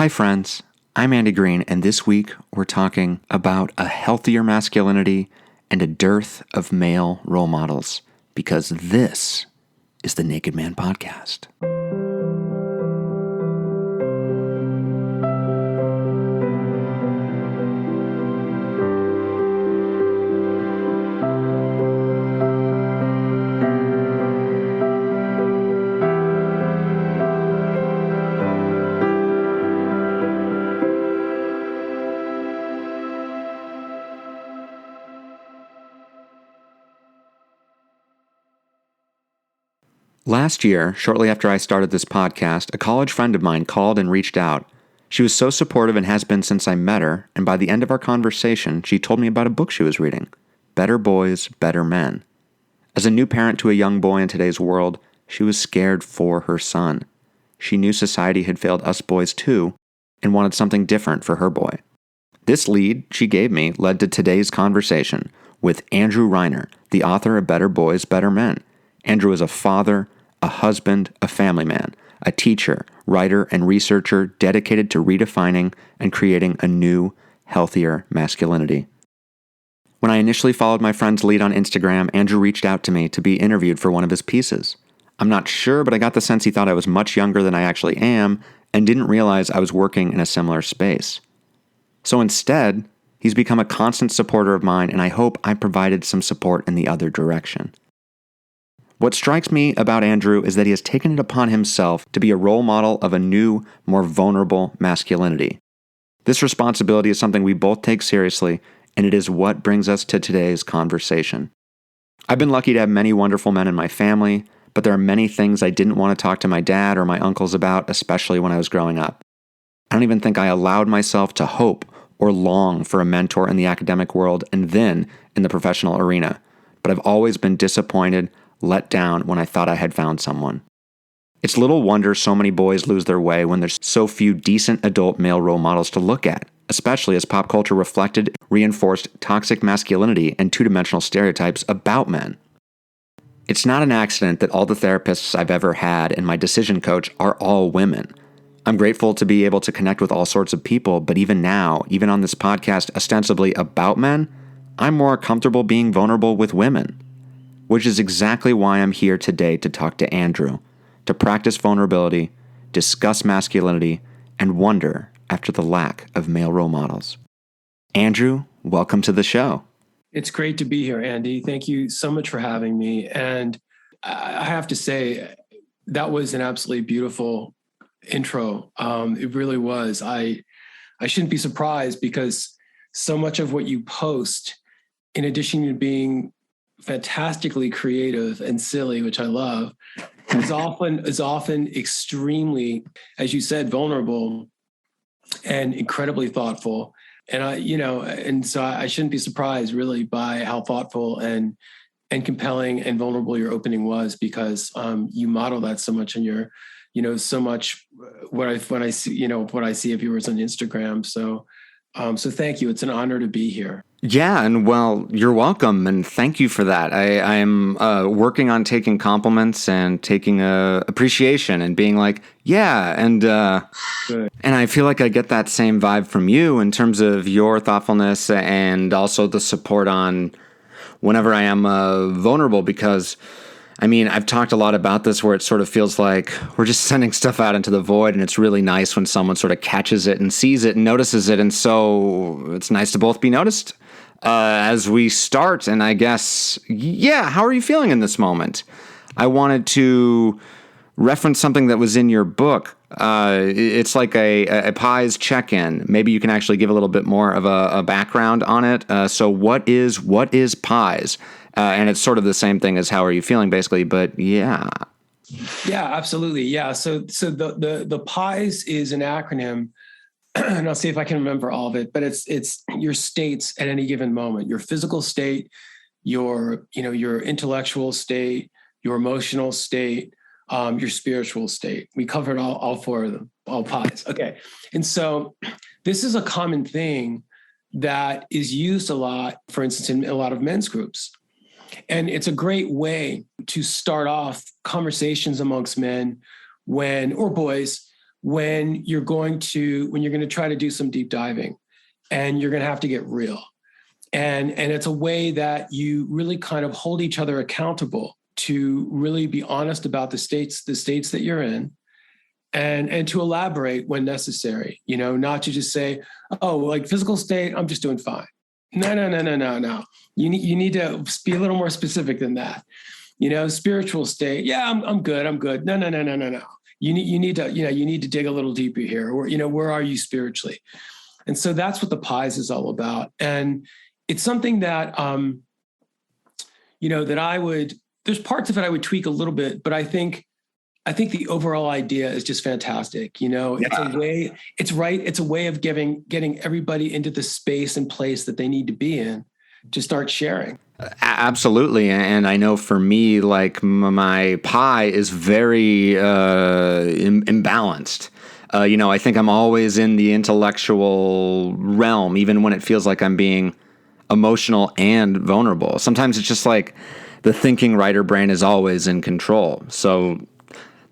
Hi friends, I'm Andy Green, and this week we're talking about a healthier masculinity and a dearth of male role models, because this is the Naked Man Podcast. Last year, shortly after I started this podcast, a college friend of mine called and reached out. She was so supportive and has been since I met her, and by the end of our conversation, she told me about a book she was reading, Better Boys, Better Men. As a new parent to a young boy in today's world, she was scared for her son. She knew society had failed us boys too, and wanted something different for her boy. This lead she gave me led to today's conversation with Andrew Reiner, the author of Better Boys, Better Men. Andrew is a father, a husband, a family man, a teacher, writer, and researcher dedicated to redefining and creating a new, healthier masculinity. When I initially followed my friend's lead on Instagram, Andrew reached out to me to be interviewed for one of his pieces. I'm not sure, but I got the sense he thought I was much younger than I actually am and didn't realize I was working in a similar space. So instead, he's become a constant supporter of mine, and I hope I provided some support in the other direction. What strikes me about Andrew is that he has taken it upon himself to be a role model of a new, more vulnerable masculinity. This responsibility is something we both take seriously, and it is what brings us to today's conversation. I've been lucky to have many wonderful men in my family, but there are many things I didn't want to talk to my dad or my uncles about, especially when I was growing up. I don't even think I allowed myself to hope or long for a mentor in the academic world and then in the professional arena, but I've always been disappointed, let down when I thought I had found someone. It's little wonder so many boys lose their way when there's so few decent adult male role models to look at, especially as pop culture reflected, reinforced toxic masculinity and two-dimensional stereotypes about men. It's not an accident that all the therapists I've ever had and my decision coach are all women. I'm grateful to be able to connect with all sorts of people, but even now, even on this podcast ostensibly about men, I'm more comfortable being vulnerable with women. Which is exactly why I'm here today to talk to Andrew, to practice vulnerability, discuss masculinity, and wonder after the lack of male role models. Andrew, welcome to the show. It's great to be here, Andy. Thank you so much for having me. And I have to say, that was an absolutely beautiful intro. It really was. I shouldn't be surprised because so much of what you post, in addition to being fantastically creative and silly, which I love, is often extremely, as you said, vulnerable and incredibly thoughtful. And so I shouldn't be surprised really by how thoughtful and compelling and vulnerable your opening was, because you model that so much in your, so much what I see of yours on Instagram. So thank you. It's an honor to be here. Yeah, and well, you're welcome, and thank you for that. I'm working on taking compliments and taking appreciation and being like, yeah, and I feel like I get that same vibe from you in terms of your thoughtfulness and also the support on whenever I am vulnerable, because I mean, I've talked a lot about this where it sort of feels like we're just sending stuff out into the void, and it's really nice when someone sort of catches it and sees it and notices it, and so it's nice to both be noticed. As we start, and I guess, yeah, how are you feeling in this moment? I wanted to reference something that was in your book. It's like a pies check-in. Maybe you can actually give a little bit more of a background on it. So what is pies? And it's sort of the same thing as how are you feeling, basically, but yeah. Yeah, absolutely. Yeah. So the PIES is an acronym, and I'll see if I can remember all of it, but it's your states at any given moment: your physical state, your intellectual state, your emotional state, your spiritual state. We covered all four of them, all PIES. Okay. And so this is a common thing that is used a lot, for instance, in a lot of men's groups. And it's a great way to start off conversations amongst men or boys when you're going to try to do some deep diving, and you're going to have to get real. And it's a way that you really kind of hold each other accountable to really be honest about the states that you're in, and to elaborate when necessary, not to just say, oh, like physical state, I'm just doing fine. No. You need to be a little more specific than that. Spiritual state. Yeah, I'm good. No. You need to dig a little deeper here. Or, where are you spiritually? And so that's what the pies is all about. And it's something that, there's parts of it I would tweak a little bit, but I think the overall idea is just fantastic. It's a way of getting everybody into the space and place that they need to be in to start sharing. Absolutely. And I know for me, like my pie is very imbalanced. I think I'm always in the intellectual realm, even when it feels like I'm being emotional and vulnerable. Sometimes it's just like the thinking writer brain is always in control. So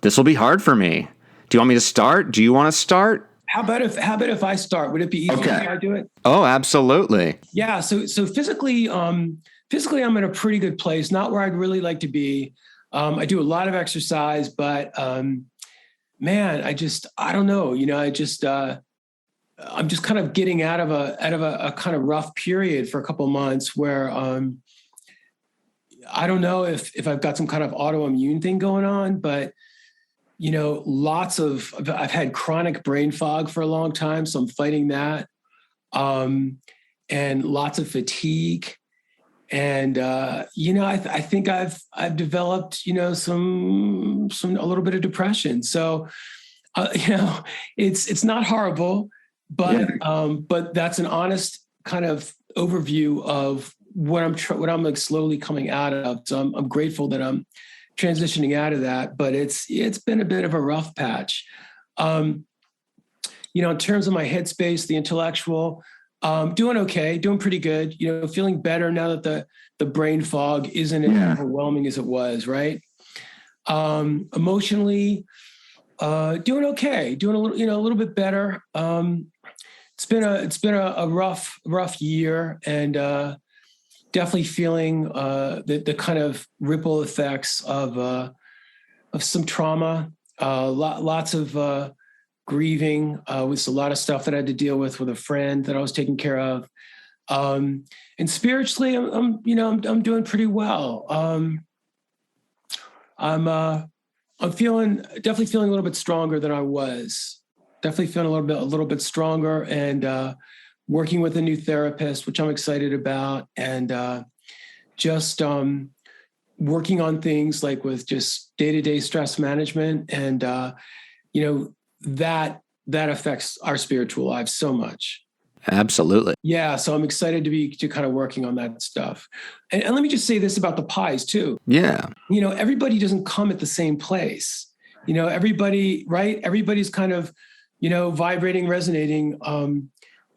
this will be hard for me. Do you want me to start? Do you want to start? How about if I start? Would it be easier if I do it? Oh, absolutely. Yeah. So physically, I'm in a pretty good place. Not where I'd really like to be. I do a lot of exercise, but man, I don't know. I'm just kind of getting out of a kind of rough period for a couple of months where I don't know if I've got some kind of autoimmune thing going on, but I've had chronic brain fog for a long time, so I'm fighting that, and lots of fatigue, and I think I've developed some a little bit of depression. So it's not horrible, but that's an honest kind of overview of what I'm like slowly coming out of. So I'm grateful that I'm transitioning out of that, but it's been a bit of a rough patch. In terms of my headspace, the intellectual, doing okay, doing pretty good, feeling better now that the brain fog isn't as overwhelming as it was, right? Emotionally, doing okay, doing a little bit better. It's been a rough year, and definitely feeling the kind of ripple effects of some trauma, lots of grieving, with a lot of stuff that I had to deal with a friend that I was taking care of, and spiritually, I'm doing pretty well. I'm definitely feeling a little bit stronger than I was. Definitely feeling a little bit stronger, and working with a new therapist, which I'm excited about, and just working on things like with just day-to-day stress management, and that affects our spiritual lives so much. Absolutely. Yeah, so I'm excited to kind of working on that stuff. And let me just say this about the pies too. Yeah. Everybody doesn't come at the same place. Everybody, right? Everybody's kind of, vibrating, resonating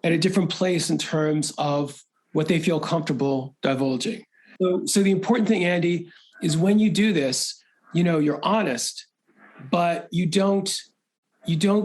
at a different place in terms of what they feel comfortable divulging. So the important thing, Andy, is when you do this, you're honest, but you don't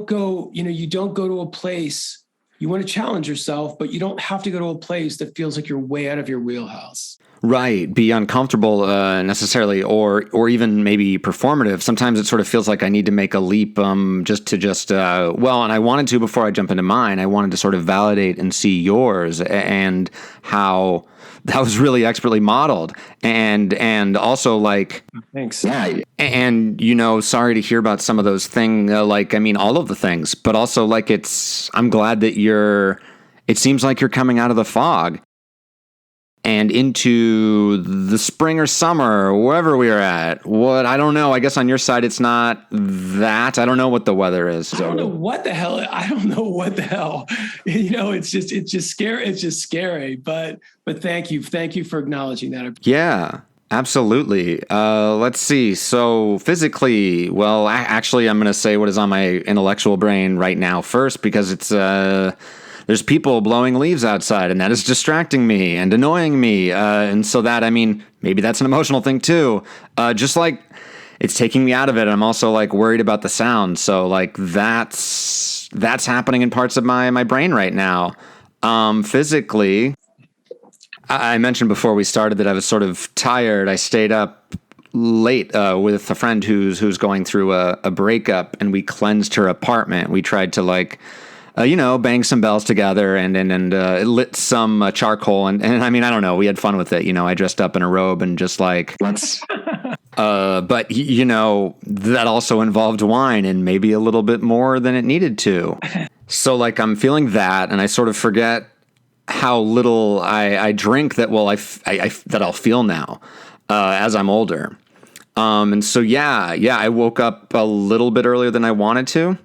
go to a place. You want to challenge yourself, but you don't have to go to a place that feels like you're way out of your wheelhouse. Right. Be uncomfortable necessarily, or even maybe performative. Sometimes it sort of feels like I need to make a leap and I wanted to before I jump into mine. I wanted to sort of validate and see yours and how that was really expertly modeled. And also like... Thanks. Yeah. And, sorry to hear about some of those things, all of the things, but also like I'm glad that it seems like you're coming out of the fog and into the spring or summer, wherever we are at. I don't know. I guess on your side, it's not that. I don't know what the weather is. I don't know what the hell. It's just scary. It's just scary. But thank you for acknowledging that. Yeah, absolutely. Let's see. So physically, well, actually, I'm going to say what is on my intellectual brain right now first, because it's there's people blowing leaves outside, and that is distracting me and annoying me. And so maybe that's an emotional thing too. Just like it's taking me out of it. And I'm also like worried about the sound. So like that's happening in parts of my brain right now. Physically, I mentioned before we started that I was sort of tired. I stayed up late with a friend who's going through a breakup, and we cleansed her apartment. We tried to like, bang some bells together and lit some charcoal. And I mean, I don't know. We had fun with it. I dressed up in a robe and just like, let's, but that also involved wine and maybe a little bit more than it needed to. So like, I'm feeling that, and I sort of forget how little I drink that that I'll feel now as I'm older. And so, I woke up a little bit earlier than I wanted to.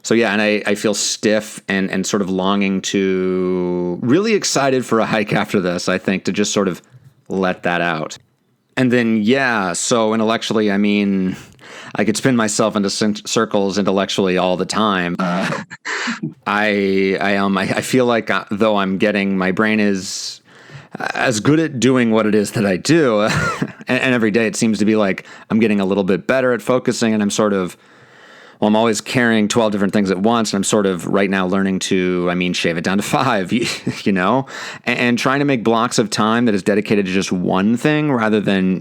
So, and I feel stiff and sort of longing to, really excited for a hike after this, I think, to just sort of let that out. And then, so intellectually, I mean, I could spin myself into circles intellectually all the time. I feel like though my brain is as good at doing what it is that I do. And every day it seems to be like I'm getting a little bit better at focusing, and I'm sort of, I'm always carrying 12 different things at once. And I'm sort of right now learning to, shave it down to 5, and trying to make blocks of time that is dedicated to just one thing rather than,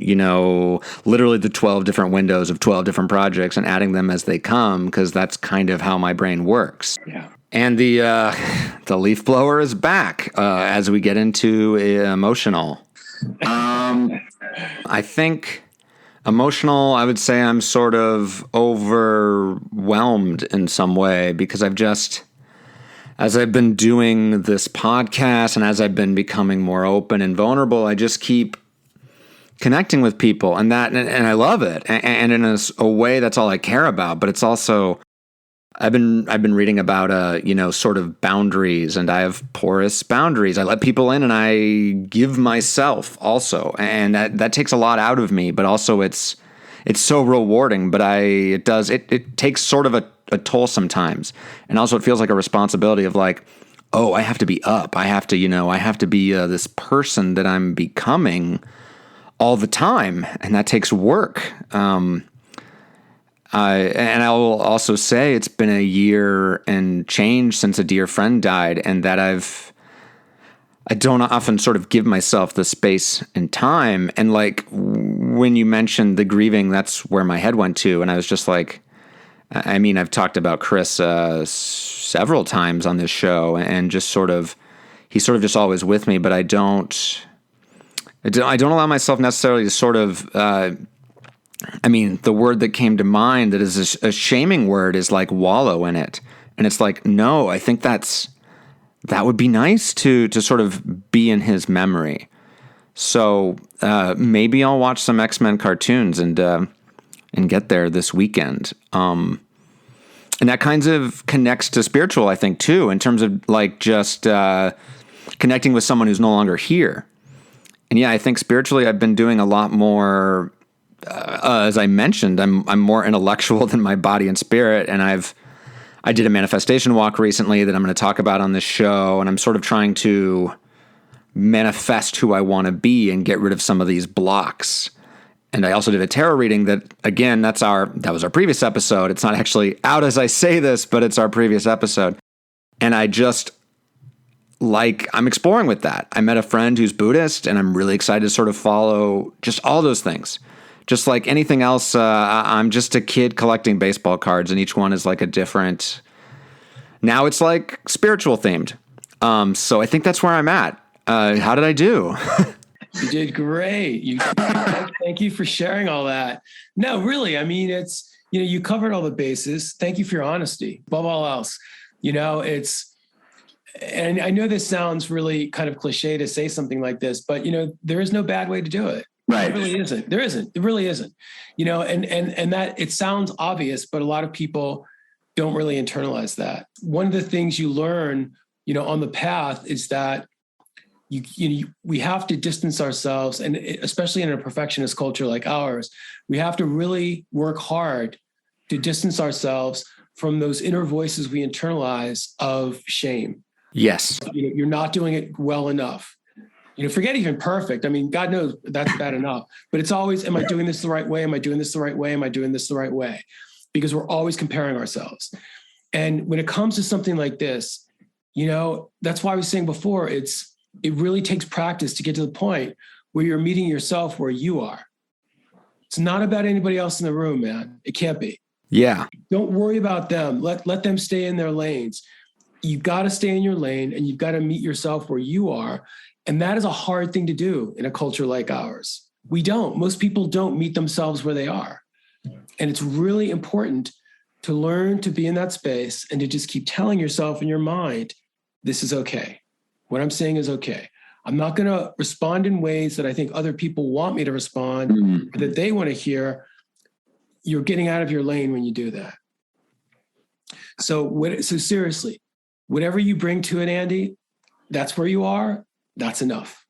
literally the 12 different windows of 12 different projects and adding them as they come, because that's kind of how my brain works. Yeah. And the leaf blower is back as we get into emotional. I think emotional, I would say I'm sort of overwhelmed in some way, because as I've been doing this podcast and as I've been becoming more open and vulnerable, I just keep connecting with people, and I love it. And in a way, that's all I care about. But it's also, I've been reading about sort of boundaries, and I have porous boundaries. I let people in, and I give myself also, and that takes a lot out of me. But also, it's so rewarding. But it takes sort of a toll sometimes, and also it feels like a responsibility of like, oh, I have to be up. I have to be this person that I'm becoming all the time, and that takes work. And I will also say it's been a year and change since a dear friend died, and that I don't often sort of give myself the space and time. And like when you mentioned the grieving, that's where my head went to. And I was just like, I've talked about Chris several times on this show, and just he's sort of just always with me, but I don't allow myself necessarily to sort of, the word that came to mind that is a shaming word is like wallow in it. And it's like, no, I think that would be nice to sort of be in his memory. So maybe I'll watch some X-Men cartoons and get there this weekend. And that kind of connects to spiritual, I think, too, in terms of like just connecting with someone who's no longer here. And I think spiritually I've been doing a lot more. As I mentioned, I'm more intellectual than my body and spirit, and I did a manifestation walk recently that I'm going to talk about on this show, and I'm sort of trying to manifest who I want to be and get rid of some of these blocks. And I also did a tarot reading that, again, that was our previous episode. It's not actually out as I say this, but it's our previous episode. And I'm exploring with that. I met a friend who's Buddhist, and I'm really excited to sort of follow just all those things. Just like anything else, I'm just a kid collecting baseball cards, and each one is like a different. Now it's like spiritual themed. So I think that's where I'm at. How did I do? You did great. Thank you for sharing all that. No, really. It's, you covered all the bases. Thank you for your honesty. Above all else, and I know this sounds really kind of cliche to say something like this, but there is no bad way to do it. Right. It really isn't. There isn't. It really isn't. And that it sounds obvious, but a lot of people don't really internalize that. One of the things you learn, on the path is that we have to distance ourselves, and especially in a perfectionist culture like ours, we have to really work hard to distance ourselves from those inner voices we internalize of shame. Yes. You're not doing it well enough. Forget even perfect. I mean, God knows that's bad enough, but it's always, am I doing this the right way? Am I doing this the right way? Am I doing this the right way? Because we're always comparing ourselves. And when it comes to something like this, that's why I was saying before, it really takes practice to get to the point where you're meeting yourself where you are. It's not about anybody else in the room, man. It can't be. Yeah. Don't worry about them. Let them stay in their lanes. You've got to stay in your lane, and you've got to meet yourself where you are. And that is a hard thing to do in a culture like ours. Most people don't meet themselves where they are. And it's really important to learn to be in that space and to just keep telling yourself in your mind, this is okay. What I'm saying is okay. I'm not going to respond in ways that I think other people want me to respond, or that they want to hear. You're getting out of your lane when you do that. So seriously, whatever you bring to it, Andy, that's where you are. That's enough.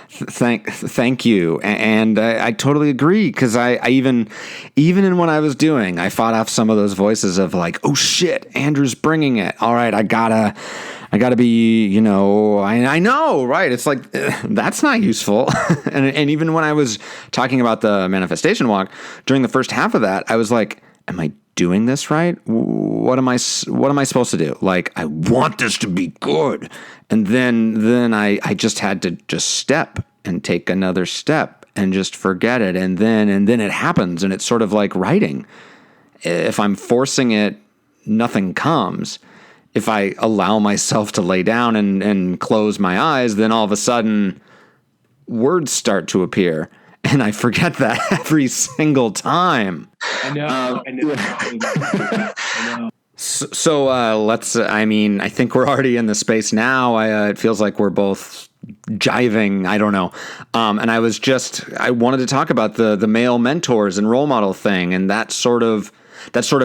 Thank you. And I totally agree. Cause I even in what I was doing, I fought off some of those voices of like, oh shit, Andrew's bringing it. All right. I gotta be, I know, right. It's like, that's not useful. and even when I was talking about the manifestation walk during the first half of that, I was like, am I doing this right? What am I supposed to do? Like, I want this to be good. And then I just had to just step and take another step and just forget it. And then it happens. And it's sort of like writing. If I'm forcing it, nothing comes. If I allow myself to lay down and close my eyes, then all of a sudden words start to appear. And I forget that every single time. I know. So I think we're already in the space now. It feels like we're both jiving. I don't know. And I wanted to talk about the male mentors and role model thing. And that's sort of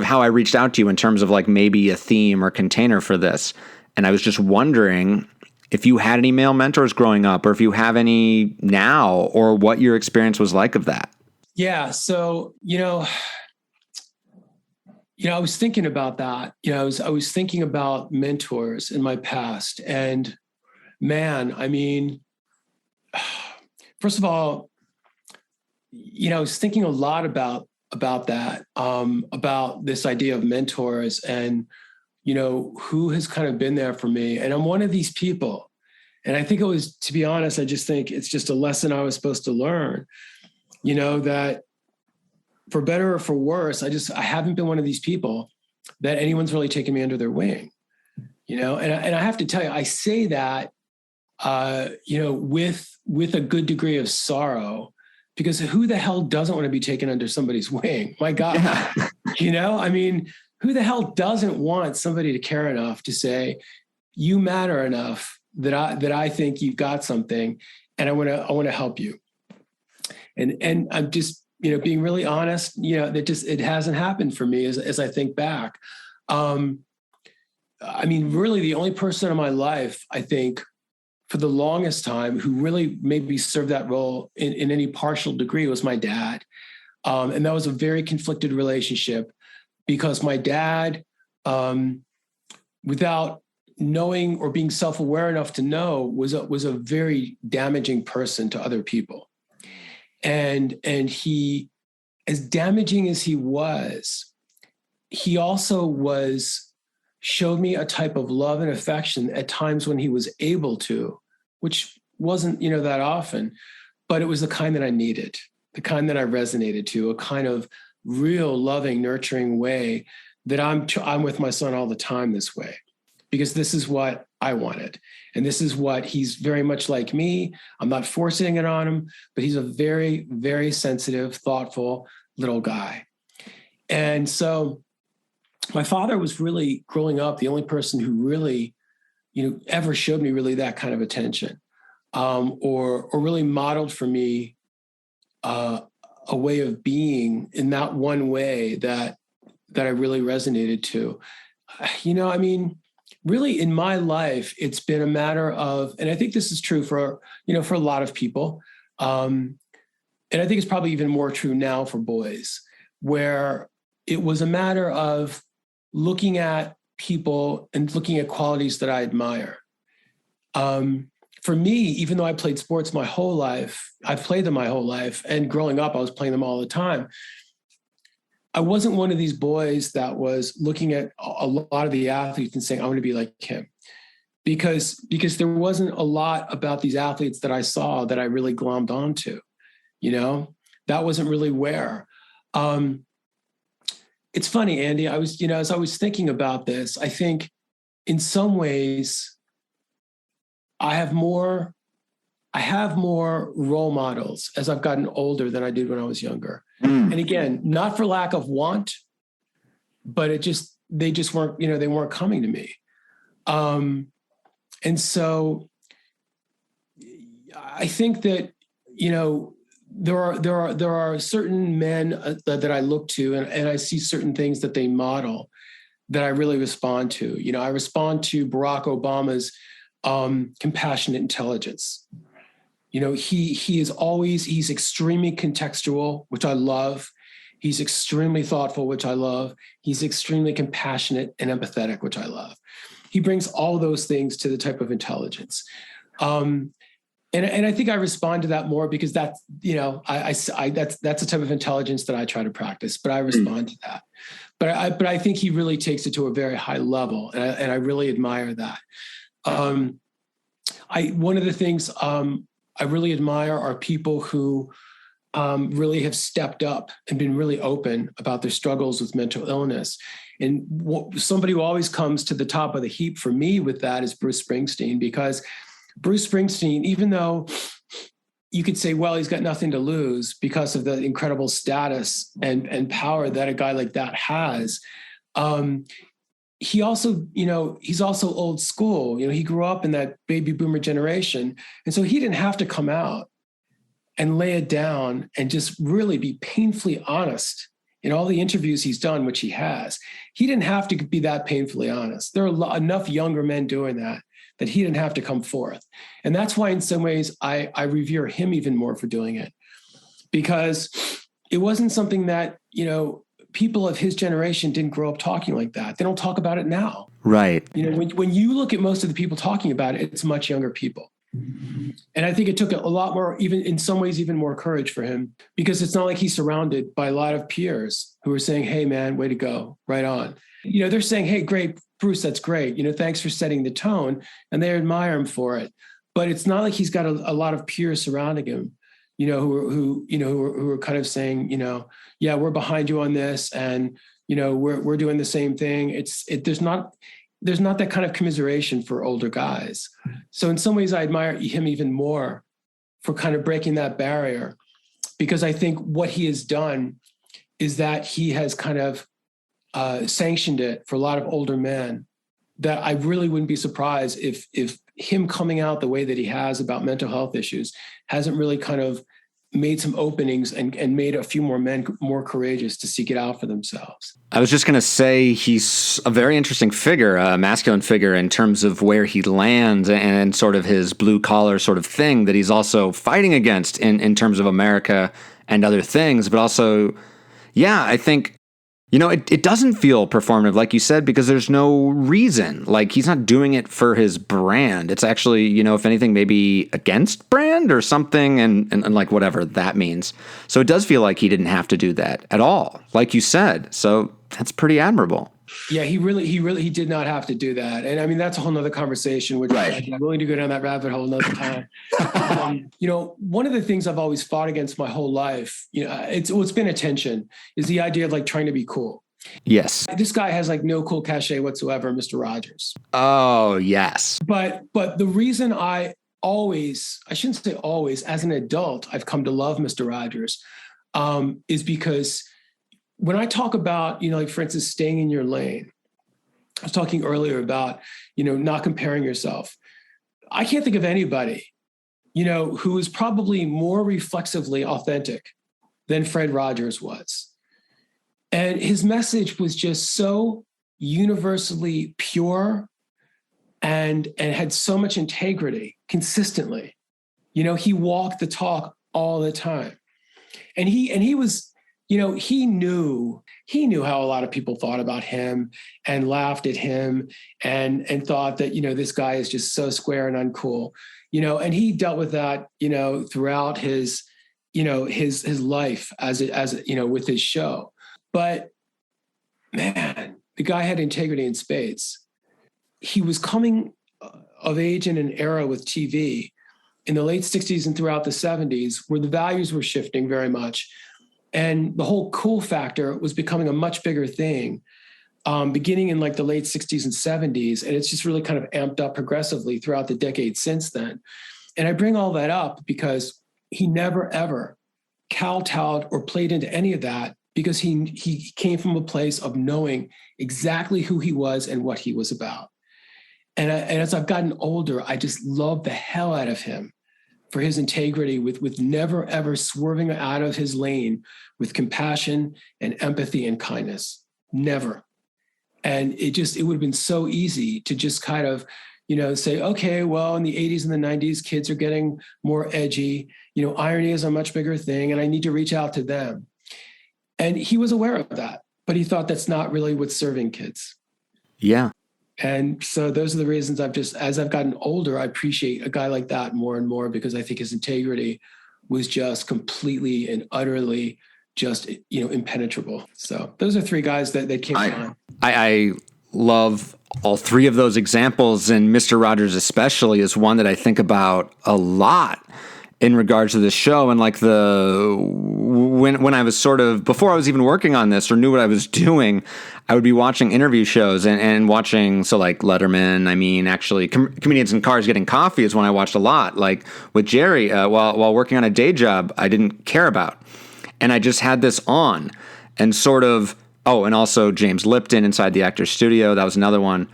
how I reached out to you in terms of like maybe a theme or container for this. And I was just wondering if you had any male mentors growing up, or if you have any now, or what your experience was like of that. Yeah. So, I was thinking about that. I was thinking about mentors in my past, and man, I mean, first of all, I was thinking a lot about that, about this idea of mentors and, who has kind of been there for me. And I'm one of these people. And I think to be honest, I just think it's just a lesson I was supposed to learn, that for better or for worse, I haven't been one of these people that anyone's really taken me under their wing, and I have to tell you, I say that, with a good degree of sorrow, because who the hell doesn't want to be taken under somebody's wing? My God, yeah. I mean, who the hell doesn't want somebody to care enough to say, you matter enough that I think you've got something, and I want to help you. And I'm just, being really honest, it hasn't happened for me as I think back. I mean, really the only person in my life, I think, for the longest time, who really maybe served that role in any partial degree was my dad. And that was a very conflicted relationship, because my dad, without knowing or being self-aware enough to know, was a very damaging person to other people. And he, as damaging as he was, he also showed me a type of love and affection at times when he was able to, which wasn't, that often, but it was the kind that I needed, the kind that I resonated to, a kind of real loving, nurturing way that I'm with my son all the time this way, because this is what I wanted. And this is what he's very much like me. I'm not forcing it on him, but he's a very, very sensitive, thoughtful little guy. And so my father was really, growing up, the only person who really, ever showed me really that kind of attention, or really modeled for me a way of being in that one way that I really resonated to. I mean, really in my life, it's been a matter of, and I think this is true for a lot of people. And I think it's probably even more true now for boys, where it was a matter of looking at people and looking at qualities that I admire. for me, even though I played sports my whole life, I've played them my whole life. And growing up, I was playing them all the time. I wasn't one of these boys that was looking at a lot of the athletes and saying, I want to be like him. Because there wasn't a lot about these athletes that I saw that I really glommed onto, that wasn't really where. It's funny, Andy, as I was thinking about this, I think in some ways I have more role models as I've gotten older than I did when I was younger. And again, not for lack of want, but they just weren't, they weren't coming to me. And so I think that, there are certain men that I look to and I see certain things that they model that I really respond to. I respond to Barack Obama's compassionate intelligence. He's extremely contextual, which I love. He's extremely thoughtful, which I love. He's extremely compassionate and empathetic, which I love. He brings all those things to the type of intelligence. And I think I respond to that more because that's, that's the type of intelligence that I try to practice, but I respond to that. But I think he really takes it to a very high level. And I really admire that. One of the things I really admire are people who really have stepped up and been really open about their struggles with mental illness. And somebody who always comes to the top of the heap for me with that is Bruce Springsteen, because Bruce Springsteen, even though you could say, well, he's got nothing to lose because of the incredible status and power that a guy like that has, he also, he's also old school. He grew up in that baby boomer generation. And so he didn't have to come out and lay it down and just really be painfully honest in all the interviews he's done, which he has. He didn't have to be that painfully honest. There are enough younger men doing that he didn't have to come forth. And that's why in some ways I revere him even more for doing it, because it wasn't something that, people of his generation didn't grow up talking like that. They don't talk about it now. Right. When you look at most of the people talking about it, it's much younger people. And I think it took a lot more, even in some ways, even more courage for him, because it's not like he's surrounded by a lot of peers who are saying, hey, man, way to go. Right on. They're saying, hey, great, Bruce, that's great. Thanks for setting the tone. And they admire him for it. But it's not like he's got a lot of peers surrounding him, who are kind of saying, yeah, we're behind you on this. And, we're doing the same thing. There's not that kind of commiseration for older guys. So in some ways, I admire him even more for kind of breaking that barrier, because I think what he has done is that he has kind of sanctioned it for a lot of older men, that I really wouldn't be surprised if him coming out the way that he has about mental health issues hasn't really kind of made some openings and made a few more men more courageous to seek it out for themselves. I was just going to say he's a very interesting figure, a masculine figure in terms of where he lands and sort of his blue collar sort of thing that he's also fighting against in terms of America and other things. But also, yeah, I think, it doesn't feel performative, like you said, because there's no reason. Like, he's not doing it for his brand. It's actually, if anything, maybe against brand or something, and like whatever that means. So it does feel like he didn't have to do that at all, like you said. So that's pretty admirable. Yeah, he did not have to do that. And I mean, that's a whole nother conversation, which right. I'm willing to go down that rabbit hole another time. One of the things I've always fought against my whole life, it's been a tension, is the idea of like trying to be cool. Yes. This guy has like no cool cachet whatsoever, Mr. Rogers. Oh, yes. But the reason I shouldn't say always, as an adult, I've come to love Mr. Rogers, is because when I talk about, like, for instance, staying in your lane, I was talking earlier about, not comparing yourself. I can't think of anybody, who is probably more reflexively authentic than Fred Rogers was. And his message was just so universally pure and had so much integrity consistently. He walked the talk all the time. And he was, he knew how a lot of people thought about him and laughed at him and thought that, this guy is just so square and uncool, and he dealt with that, throughout his life with his show. But man, the guy had integrity in spades. He was coming of age in an era with TV in the late 60s and throughout the 70s where the values were shifting very much. And the whole cool factor was becoming a much bigger thing, beginning in like the late 60s and 70s. And it's just really kind of amped up progressively throughout the decades since then. And I bring all that up because he never, ever kowtowed or played into any of that, because he came from a place of knowing exactly who he was and what he was about. And as I've gotten older, I just love the hell out of him for his integrity with never, ever swerving out of his lane with compassion and empathy and kindness. Never. And it would have been so easy to just kind of, say, okay, well, in the 80s and the 90s, kids are getting more edgy. Irony is a much bigger thing, and I need to reach out to them. And he was aware of that, but he thought that's not really what's serving kids. Yeah. And so those are the reasons as I've gotten older, I appreciate a guy like that more and more, because I think his integrity was just completely and utterly just, impenetrable. So those are three guys that came to mind. I love all three of those examples, and Mr. Rogers especially is one that I think about a lot in regards to this show. And like when I was sort of, before I was even working on this or knew what I was doing, I would be watching interview shows and watching, so like Letterman, actually Comedians in Cars Getting Coffee is one I watched a lot, like with Jerry, while working on a day job I didn't care about. And I just had this on and sort of, and also James Lipton Inside the Actors Studio. That was another one.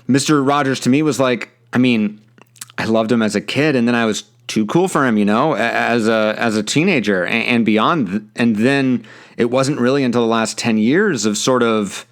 Mr. Rogers to me was like, I loved him as a kid, and then I was too cool for him, as a teenager and beyond. And then it wasn't really until the last 10 years of sort of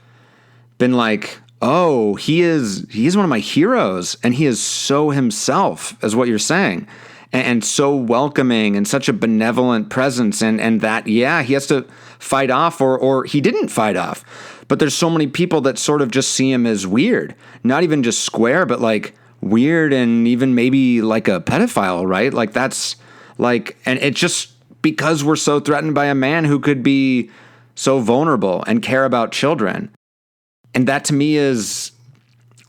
been like, oh, he is one of my heroes, and he is so himself, as what you're saying, and so welcoming and such a benevolent presence, and that, yeah, he has to fight off, or he didn't fight off. But there's so many people that sort of just see him as weird, not even just square, but like weird and even maybe like a pedophile, right? Like that's like, and it's just because we're so threatened by a man who could be so vulnerable and care about children. And that to me is,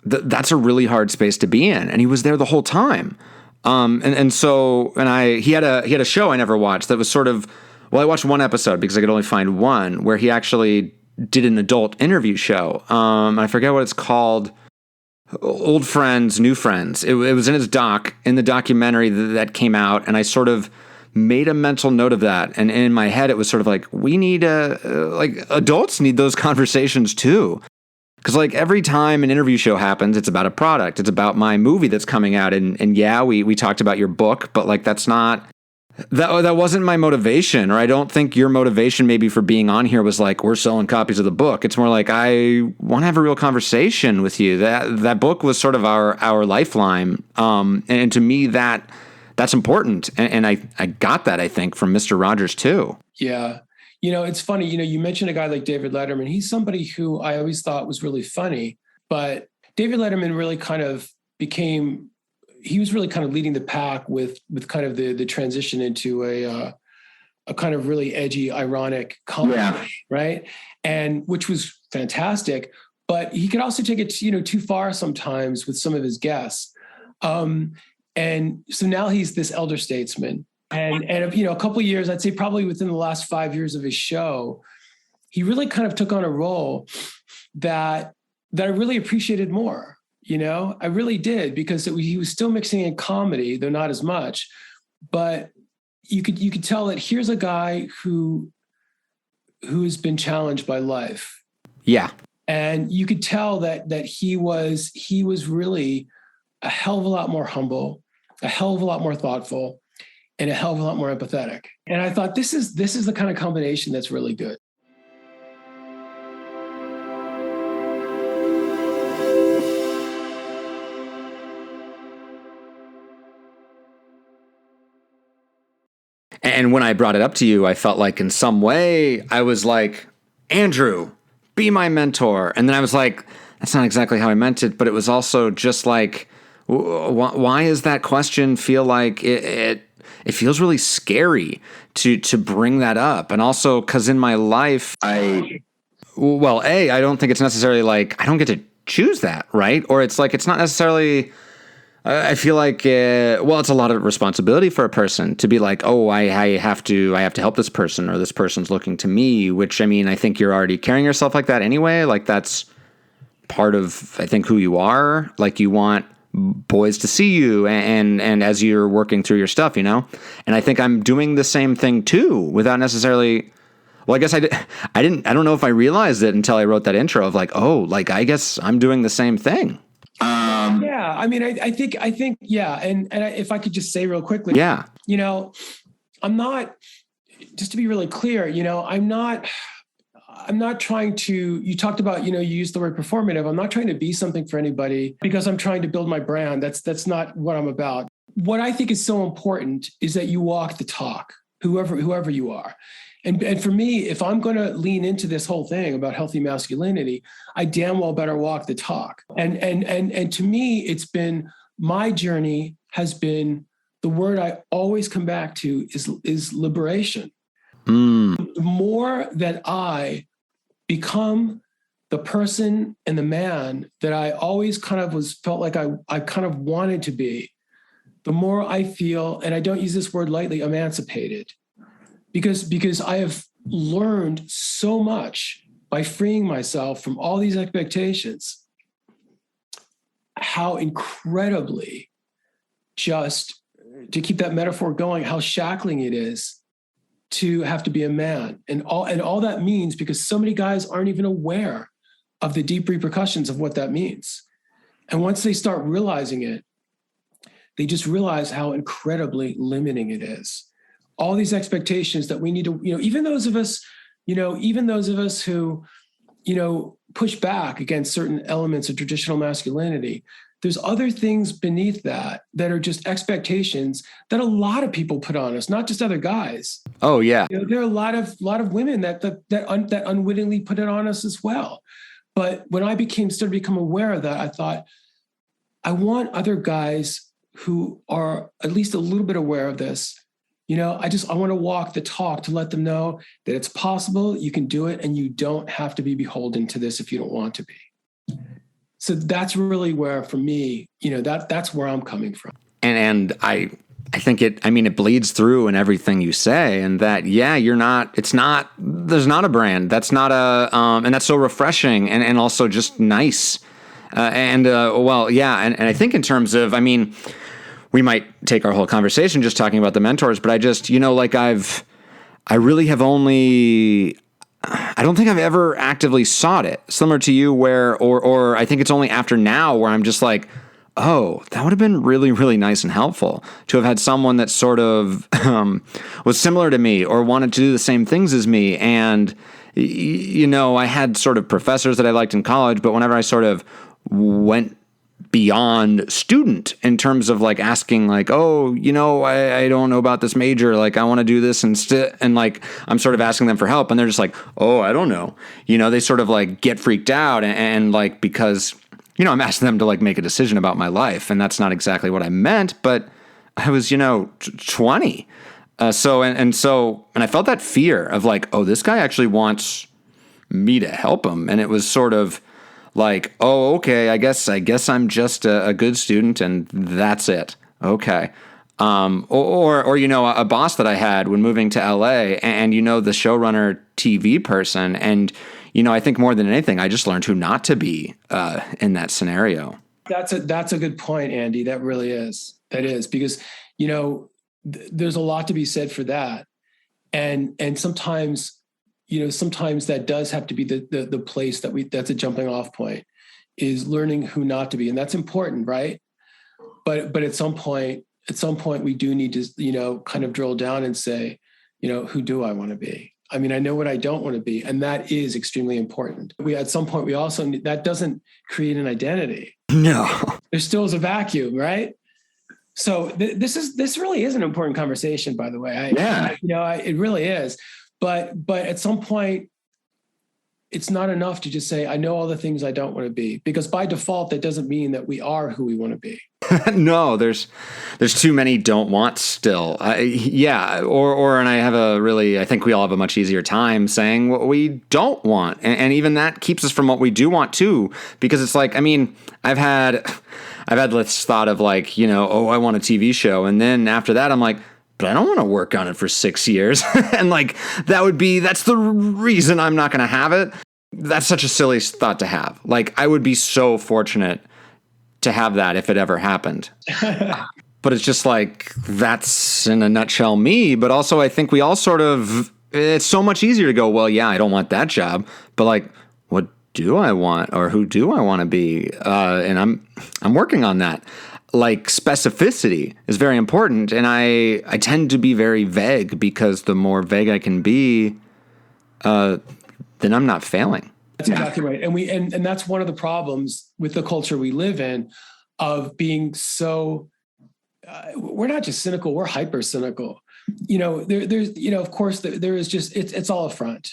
that's a really hard space to be in. And he was there the whole time. He had a show I never watched that was sort of, well, I watched one episode because I could only find one, where he actually did an adult interview show. I forget what it's called. Old Friends, New Friends. It was in his in the documentary that came out, and I sort of made a mental note of that. And in my head, it was sort of like, we need like adults need those conversations too. Because like every time an interview show happens, it's about a product. It's about my movie that's coming out. And yeah, we talked about your book, but like that wasn't my motivation, or I don't think your motivation maybe for being on here was like, we're selling copies of the book. It's more like, I want to have a real conversation with you. That book was sort of our lifeline. And to me, that's important. And I got that, I think, from Mr. Rogers too. Yeah. It's funny, you mentioned a guy like David Letterman. He's somebody who I always thought was really funny, but David Letterman really he was really kind of leading the pack with kind of the transition into a kind of really edgy, ironic comedy, yeah. Right? And which was fantastic, but he could also take it, too far sometimes with some of his guests. And so now he's this elder statesman. And a couple of years, I'd say probably within the last 5 years of his show, he really kind of took on a role that I really appreciated more. I really did, because he was still mixing in comedy, though not as much. But you could tell that here's a guy who has been challenged by life. Yeah. And you could tell that he was really a hell of a lot more humble, a hell of a lot more thoughtful, and a hell of a lot more empathetic. And I thought this is the kind of combination that's really good. And when I brought it up to you, I felt like in some way I was like, Andrew, be my mentor. And then I was like, that's not exactly how I meant it, but it was also just like, why is that question feel like it feels really scary to bring that up? And also because in my life, I don't think it's necessarily like I don't get to choose that, right? Or it's like it's not necessarily. I feel like it's a lot of responsibility for a person to be like, oh, I have to help this person, or this person's looking to me. Which, I mean, I think you're already carrying yourself like that anyway. Like that's part of, I think, who you are. Like you want boys to see you, and as you're working through your stuff, And I think I'm doing the same thing too, without necessarily. Well, I guess I don't know if I realized it until I wrote that intro of like, oh, like I guess I'm doing the same thing. Yeah, I mean, I think, yeah. And if I could just say real quickly, yeah, I'm not, just to be really clear, I'm not trying to, you talked about, you used the word performative. I'm not trying to be something for anybody because I'm trying to build my brand. That's not what I'm about. What I think is so important is that you walk the talk, whoever you are. And for me, if I'm going to lean into this whole thing about healthy masculinity, I damn well better walk the talk. And to me, it's been, my journey has been, the word I always come back to is liberation. The more that I become the person and the man that I always kind of felt like I kind of wanted to be, the more I feel, and I don't use this word lightly, emancipated. Because I have learned so much by freeing myself from all these expectations, how incredibly, just to keep that metaphor going, how shackling it is to have to be a man. And all that means, because so many guys aren't even aware of the deep repercussions of what that means. And once they start realizing it, they just realize how incredibly limiting it is. All these expectations that we need to, even those of us who, push back against certain elements of traditional masculinity, there's other things beneath that are just expectations that a lot of people put on us, not just other guys. Oh yeah. There are a lot of women that unwittingly put it on us as well. But when I started to become aware of that, I thought, I want other guys who are at least a little bit aware of this. I want to walk the talk to let them know that it's possible, you can do it, and you don't have to be beholden to this if you don't want to be. So that's really where, for me, that's where I'm coming from. And I think it bleeds through in everything you say, and that, there's not a brand. That's not and that's so refreshing and also just nice. And I think in terms of, we might take our whole conversation just talking about the mentors, but I just, I really have only, I don't think I've ever actively sought it, similar to you or I think it's only after now where I'm just like, oh, that would have been really, really nice and helpful to have had someone that sort of was similar to me or wanted to do the same things as me. And, I had sort of professors that I liked in college, but whenever I sort of went beyond student in terms of like asking like, oh, I don't know about this major. Like I want to do this instead. And like, I'm sort of asking them for help and they're just like, oh, I don't know. They sort of like get freaked out and like, because, I'm asking them to like make a decision about my life. And that's not exactly what I meant, but I was, 20. So I felt that fear of like, oh, this guy actually wants me to help him. And it was sort of like, oh, okay, I guess I'm just a good student and that's it. Okay. Or a boss that I had when moving to LA and, the showrunner TV person. And, I think more than anything, I just learned who not to be in that scenario. That's a good point, Andy. That really is. That is because, there's a lot to be said for that. And sometimes, sometimes that does have to be the place that's a jumping off point, is learning who not to be. And that's important, right? But at some point we do need to, kind of drill down and say, who do I want to be? I know what I don't want to be. And that is extremely important. At some point we also that doesn't create an identity. No. There still is a vacuum, right? So this really is an important conversation, by the way. It really is. But at some point, it's not enough to just say, I know all the things I don't want to be, because by default, that doesn't mean that we are who we want to be. No, there's too many don't want still. And I think we all have a much easier time saying what we don't want. And even that keeps us from what we do want too, because it's like, I mean, I've had this thought of like, I want a TV show. And then after that, I'm like, but I don't want to work on it for 6 years. And like, that's the reason I'm not going to have it. That's such a silly thought to have. Like, I would be so fortunate to have that if it ever happened. But it's just like, that's in a nutshell me. But also I think we all it's so much easier to go, well, yeah, I don't want that job, but like, what do I want, or who do I want to be? And I'm working on that. Like, specificity is very important. And I tend to be very vague, because the more vague I can be, then I'm not failing. That's exactly right. And that's one of the problems with the culture we live in, of being so, we're not just cynical, we're hyper cynical. Of course there is just, it's all a front,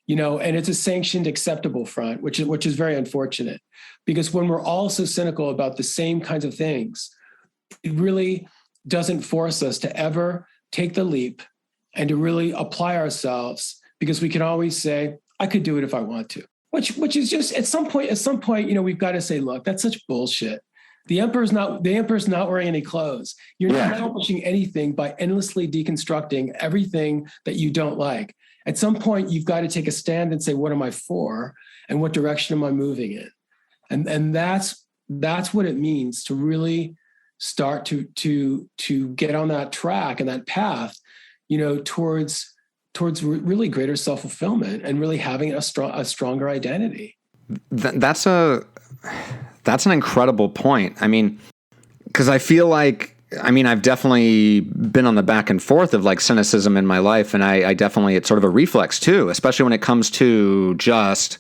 and it's a sanctioned, acceptable front, which is very unfortunate, because when we're all so cynical about the same kinds of things, it really doesn't force us to ever take the leap and to really apply ourselves, because we can always say, I could do it if I want to. Which is just at some point, we've got to say, look, that's such bullshit. The emperor's not wearing any clothes. You're not accomplishing anything by endlessly deconstructing everything that you don't like. At some point, you've got to take a stand and say, what am I for? And what direction am I moving in? And that's what it means to really start to get on that track and that path, towards really greater self-fulfillment and really having a stronger identity. That's an incredible point. I mean, because I feel like, I've definitely been on the back and forth of like cynicism in my life. And I definitely, it's sort of a reflex too, especially when it comes to just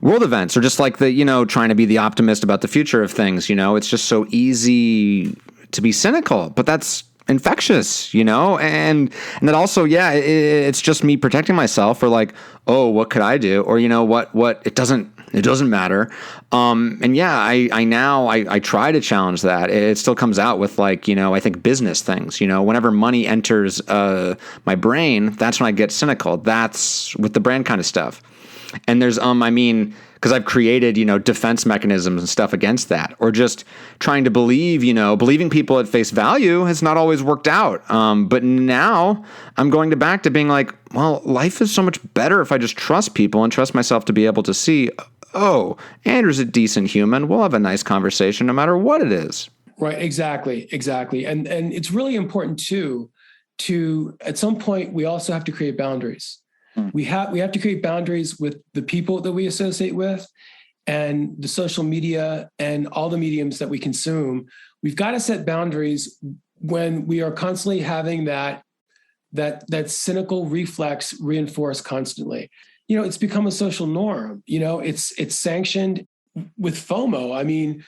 world events, or just like trying to be the optimist about the future of things. It's just so easy to be cynical, but that's infectious, and that also, it's just me protecting myself, or like, oh, what could I do? Or, what, it doesn't matter. I try to challenge that. It still comes out with like, I think business things, whenever money enters my brain, that's when I get cynical. That's with the brand kind of stuff. And there's, because I've created, defense mechanisms and stuff against that, or just trying to believing people at face value has not always worked out. But now I'm going back to being like, well, life is so much better if I just trust people and trust myself to be able to see, oh, Andrew's a decent human. We'll have a nice conversation no matter what it is. Right. Exactly. And it's really important too, to, at some point, we also have to create boundaries. We have to create boundaries with the people that we associate with, and the social media and all the mediums that we consume. We've got to set boundaries when we are constantly having that cynical reflex reinforced constantly. It's become a social norm. It's sanctioned with FOMO.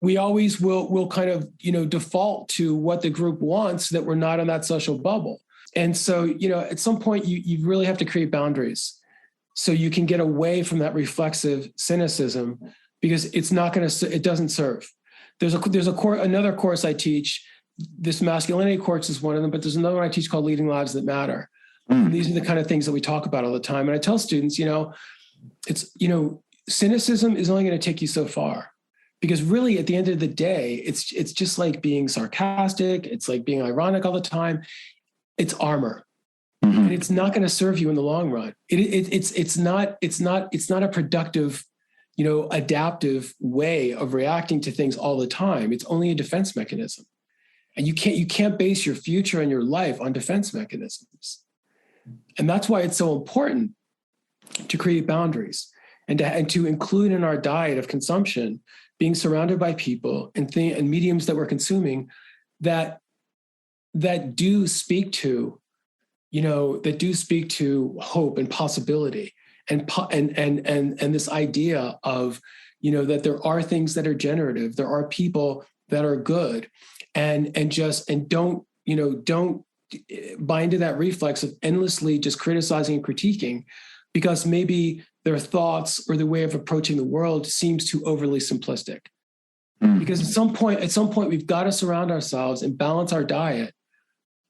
We always will kind of, default to what the group wants, so that we're not in that social bubble. And so, at some point you really have to create boundaries so you can get away from that reflexive cynicism, because it doesn't serve. There's another course I teach. This masculinity course is one of them, but there's another one I teach called Leading Lives That Matter. And these are the kind of things that we talk about all the time. And I tell students, cynicism is only going to take you so far, because really at the end of the day, it's just like being sarcastic. It's like being ironic all the time. It's armor, and it's not going to serve you in the long run. It's not a productive, adaptive way of reacting to things all the time. It's only a defense mechanism, and you can't base your future and your life on defense mechanisms. And that's why it's so important to create boundaries and to include in our diet of consumption being surrounded by people and mediums that we're consuming that do speak to, hope and possibility and this idea of, that there are things that are generative. There are people that are good, and don't buy into that reflex of endlessly just criticizing and critiquing because maybe their thoughts or the way of approaching the world seems too overly simplistic. Because at some point, we've got to surround ourselves and balance our diet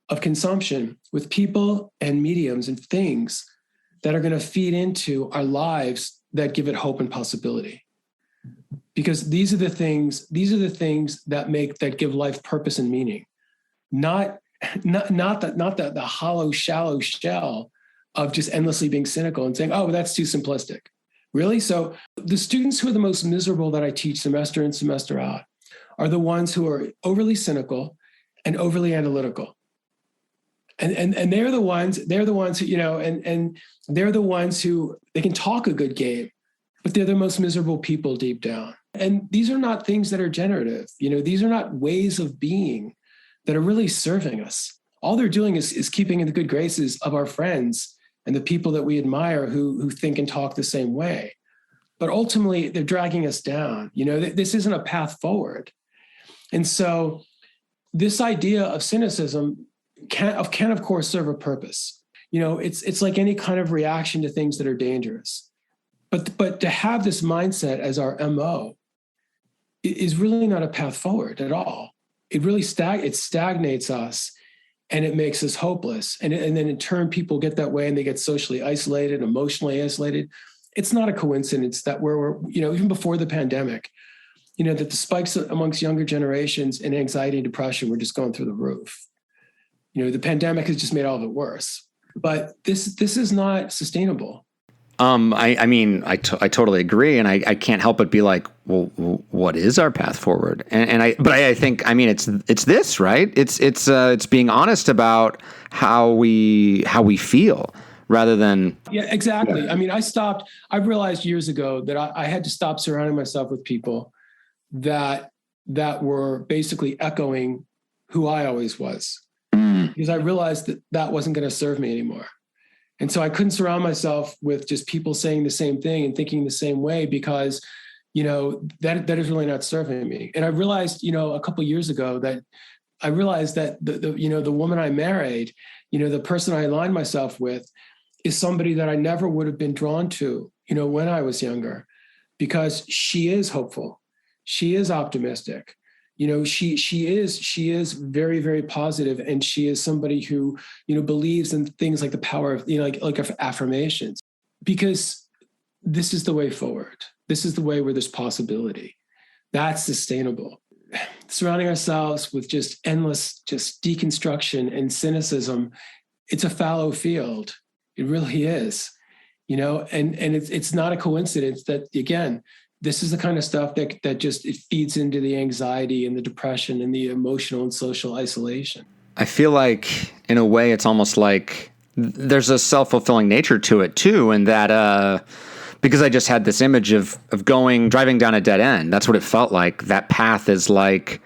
of consumption with people and mediums and things that are going to feed into our lives that give it hope and possibility. Because these are the things that give life purpose and meaning, not the hollow, shallow shell of just endlessly being cynical and saying, oh, that's too simplistic. Really? So the students who are the most miserable that I teach semester in, semester out are the ones who are overly cynical and overly analytical. And they're the ones who, and they're the ones who, they can talk a good game, but they're the most miserable people deep down. And these are not things that are generative. These are not ways of being that are really serving us. All they're doing is keeping in the good graces of our friends and the people that we admire who think and talk the same way. But ultimately, they're dragging us down. This isn't a path forward. And so this idea of cynicism can of course serve a purpose. It's like any kind of reaction to things that are dangerous. But to have this mindset as our MO is really not a path forward at all. It really stagnates us, and it makes us hopeless. And then in turn, people get that way and they get socially isolated, emotionally isolated. It's not a coincidence that we're even before the pandemic, that the spikes amongst younger generations in anxiety and depression were just going through the roof. The pandemic has just made all of it worse. But this is not sustainable. I totally agree, and I can't help but be like, well, what is our path forward? I think it's this, right? It's being honest about how we feel rather than exactly. Yeah. I realized years ago that I had to stop surrounding myself with people that were basically echoing who I always was, because I realized that wasn't going to serve me anymore. And so I couldn't surround myself with just people saying the same thing and thinking the same way, because, that is really not serving me. And I realized, a couple of years ago that the woman I married, the person I aligned myself with is somebody that I never would have been drawn to, when I was younger, because she is hopeful. She is optimistic. She is very, very positive, and she is somebody who, believes in things like the power of, like affirmations, because this is the way forward. This is the way where there's possibility. That's sustainable. Surrounding ourselves with just endless, just deconstruction and cynicism, it's a fallow field. It really is, and it's not a coincidence that, again, this is the kind of stuff that just it feeds into the anxiety and the depression and the emotional and social isolation. I feel like, in a way, it's almost like there's a self-fulfilling nature to it too, and that because I just had this image of driving down a dead end. That's what it felt like. That path is like,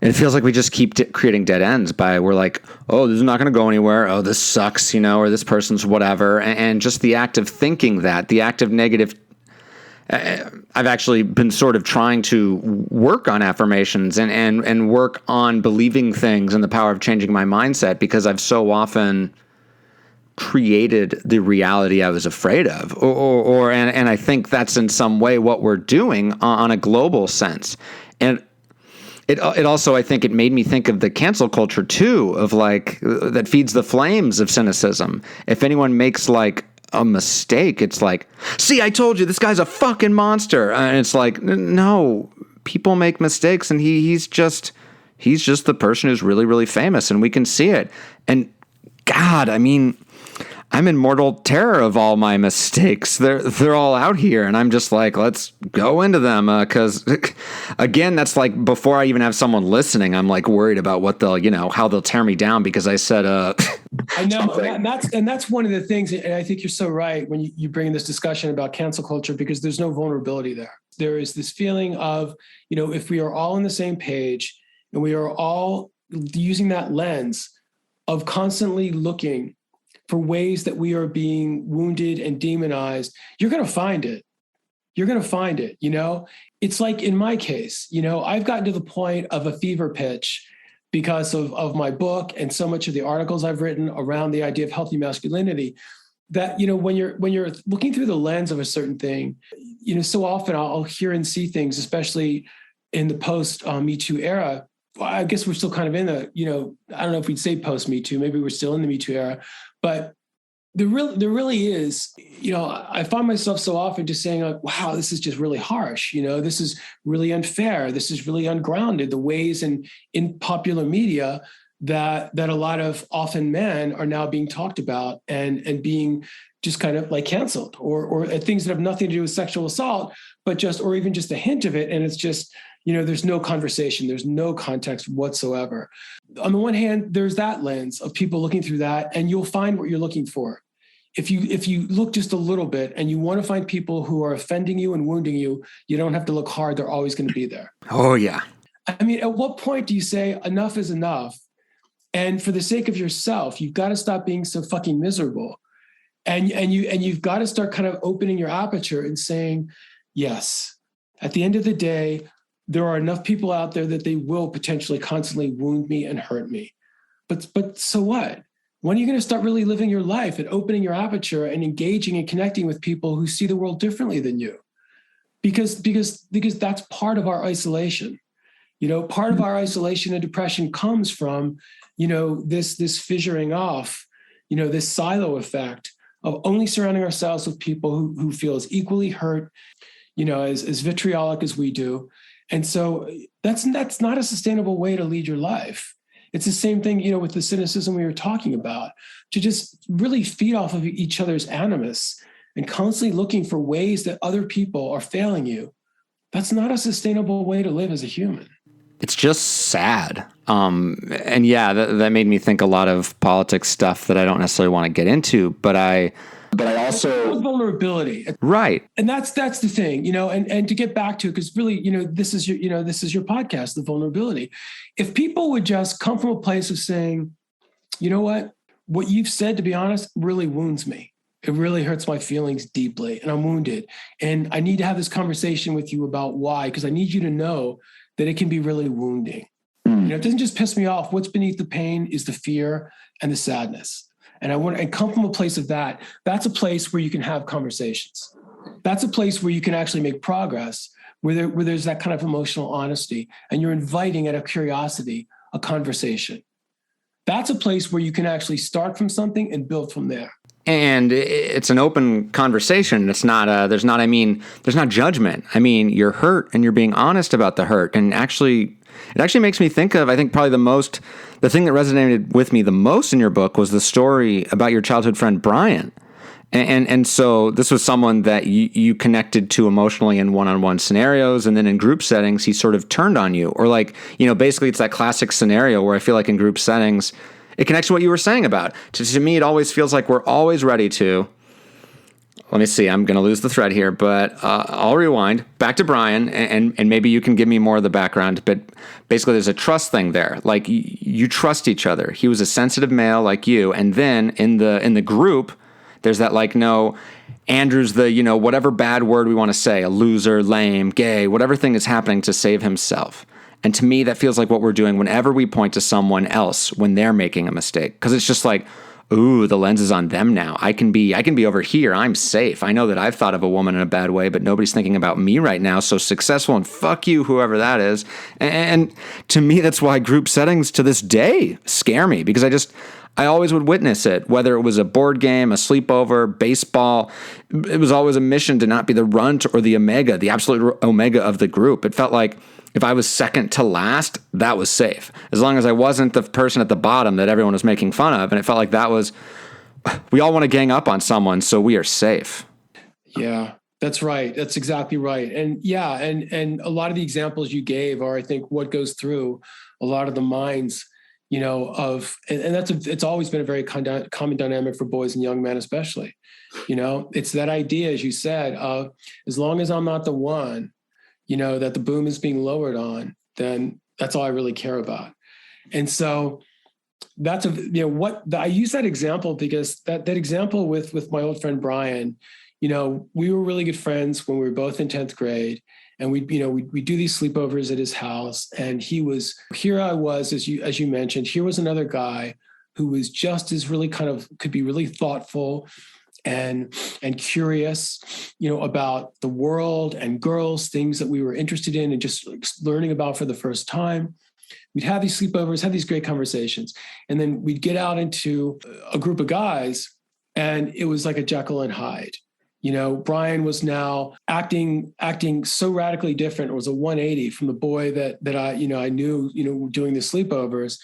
and it feels like we just keep creating dead ends we're like, oh, this is not going to go anywhere. Oh, this sucks, or this person's whatever, and just the act of thinking that, the act of negative. I've actually been sort of trying to work on affirmations and work on believing things and the power of changing my mindset, because I've so often created the reality I was afraid of, and I think that's in some way what we're doing on a global sense. And it also, I think it made me think of the cancel culture too, of like, that feeds the flames of cynicism. If anyone makes like a mistake, it's like, see, I told you, this guy's a fucking monster. And it's like, no, people make mistakes, and he's just the person who's really, really famous, and we can see it. And God, I'm in mortal terror of all my mistakes. They're all out here, and I'm just like, let's go into them, because again, that's like before I even have someone listening, I'm like worried about what they'll, how they'll tear me down because I said I know, and that's one of the things, and I think you're so right when you bring in this discussion about cancel culture, because there's no vulnerability there. There is this feeling of, if we are all on the same page and we are all using that lens of constantly looking for ways that we are being wounded and demonized, you're going to find it. You're going to find it. it's like in my case, I've gotten to the point of a fever pitch because of my book and so much of the articles I've written around the idea of healthy masculinity, that, when you're looking through the lens of a certain thing, so often I'll hear and see things, especially in the post Me Too era. Well, I guess we're still kind of in the, I don't know if we'd say post Me Too, maybe we're still in the Me Too era, but there really is, I find myself so often just saying like, wow, this is just really harsh. This is really unfair. This is really ungrounded. The ways in popular media that a lot of often men are now being talked about and being just kind of like canceled or things that have nothing to do with sexual assault, but or even just a hint of it. And it's just, there's no conversation, there's no context whatsoever. On the one hand, there's that lens of people looking through that, and you'll find what you're looking for. If you look just a little bit and you want to find people who are offending you and wounding you, you don't have to look hard. They're always going to be there. Oh, yeah. I mean, at what point do you say enough is enough? And for the sake of yourself, you've got to stop being so fucking miserable. And you've got to start kind of opening your aperture and saying, yes, at the end of the day, there are enough people out there that they will potentially constantly wound me and hurt me. But so what? When are you going to start really living your life and opening your aperture and engaging and connecting with people who see the world differently than you? Because that's part of our isolation. Part of our isolation and depression comes from, this fissuring off, this silo effect of only surrounding ourselves with people who feel as equally hurt, as vitriolic as we do. And so that's not a sustainable way to lead your life. It's the same thing, with the cynicism we were talking about, to just really feed off of each other's animus and constantly looking for ways that other people are failing you. That's not a sustainable way to live as a human. It's just sad. And yeah, that made me think a lot of politics stuff that I don't necessarily want to get into, but I also vulnerability. Right. And that's the thing, and to get back to it, because really, this is your podcast, the vulnerability. If people would just come from a place of saying, you know what you've said, to be honest, really wounds me. It really hurts my feelings deeply, and I'm wounded. And I need to have this conversation with you about why, because I need you to know that it can be really wounding. It doesn't just piss me off. What's beneath the pain is the fear and the sadness. And I want to come from a place of that. That's a place where you can have conversations. That's a place where you can actually make progress, where there's that kind of emotional honesty, and you're inviting out of curiosity a conversation. That's a place where you can actually start from something and build from there. And it's an open conversation. It's not, there's not judgment. I mean, you're hurt and you're being honest about the hurt. And it actually makes me think of, I think probably the thing that resonated with me the most in your book was the story about your childhood friend, Brian. And so this was someone that you connected to emotionally in one-on-one scenarios, and then in group settings, he sort of turned on you. Or basically it's that classic scenario where I feel like in group settings, it connects to what you were saying about. To me, it always feels like we're always ready to, let me see, I'm going to lose the thread here, but I'll rewind back to Brian, and maybe you can give me more of the background. But basically, there's a trust thing there. Like you trust each other. He was a sensitive male like you, and then in the group, there's that no, Andrew's the whatever bad word we want to say, a loser, lame, gay, whatever thing is happening to save himself. And to me, that feels like what we're doing whenever we point to someone else when they're making a mistake, because it's just like, ooh, the lens is on them now. I can be over here. I'm safe. I know that I've thought of a woman in a bad way, but nobody's thinking about me right now. So successful, and fuck you, whoever that is. And to me, that's why group settings to this day scare me, because I always would witness it, whether it was a board game, a sleepover, baseball. It was always a mission to not be the runt or the omega, the absolute omega of the group. It felt like if I was second to last, that was safe. As long as I wasn't the person at the bottom that everyone was making fun of. And it felt like we all want to gang up on someone, so we are safe. Yeah, that's right. That's exactly right. And yeah, and a lot of the examples you gave are, I think, what goes through a lot of the minds, it's always been a very common dynamic for boys and young men, especially. It's that idea, as you said, of as long as I'm not the one, that the boom is being lowered on, then that's all I really care about. And so that's I use that example because that example with my old friend Brian, we were really good friends when we were both in 10th grade. And we do these sleepovers at his house. And here I was, as you mentioned, here was another guy who was just as really could be really thoughtful and curious, about the world and girls, things that we were interested in and just learning about for the first time. We'd have these sleepovers, have these great conversations. And then we'd get out into a group of guys, and it was like a Jekyll and Hyde. Brian was now acting so radically different. It was a 180 from the boy that I knew, doing the sleepovers.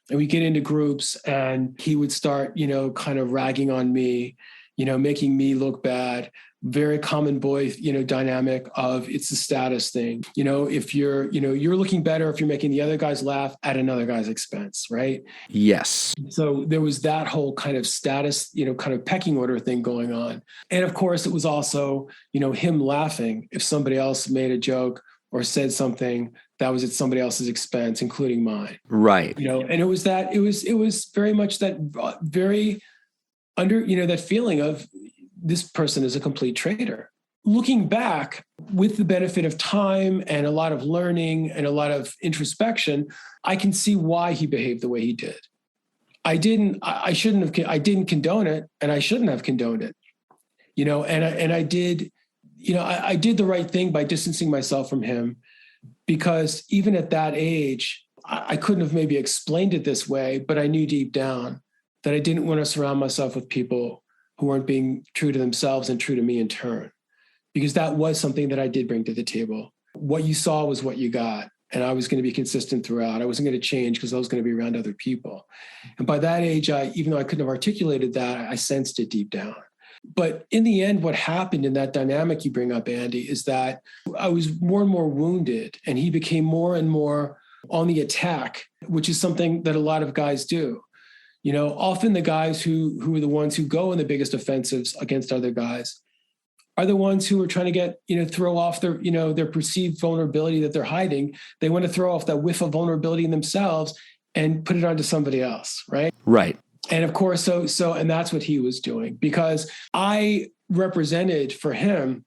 And we get into groups, and he would start, kind of ragging on me, making me look bad. Very common boy, dynamic of it's the status thing. If you're looking better if you're making the other guys laugh at another guy's expense, right? Yes. So there was that whole kind of status, kind of pecking order thing going on. And of course, it was also, him laughing if somebody else made a joke or said something that was at somebody else's expense, including mine. Right. And it was very much that very under, that feeling of this person is a complete traitor. Looking back with the benefit of time and a lot of learning and a lot of introspection, I can see why he behaved the way he did. I didn't condone it, and I shouldn't have condoned it, and I did, I did the right thing by distancing myself from him, because even at that age, I couldn't have maybe explained it this way, but I knew deep down that I didn't want to surround myself with people who weren't being true to themselves and true to me in turn, because that was something that I did bring to the table. What you saw was what you got, and I was going to be consistent throughout. I wasn't going to change because I was going to be around other people. And by that age, even though I couldn't have articulated that, I sensed it deep down. But in the end, what happened in that dynamic you bring up, Andy, is that I was more and more wounded, and he became more and more on the attack, which is something that a lot of guys do. Often the guys who are the ones who go in the biggest offensives against other guys are the ones who are trying to throw off their perceived vulnerability that they're hiding. They want to throw off that whiff of vulnerability in themselves and put it onto somebody else, right? Right. And of course, and that's what he was doing, because I represented for him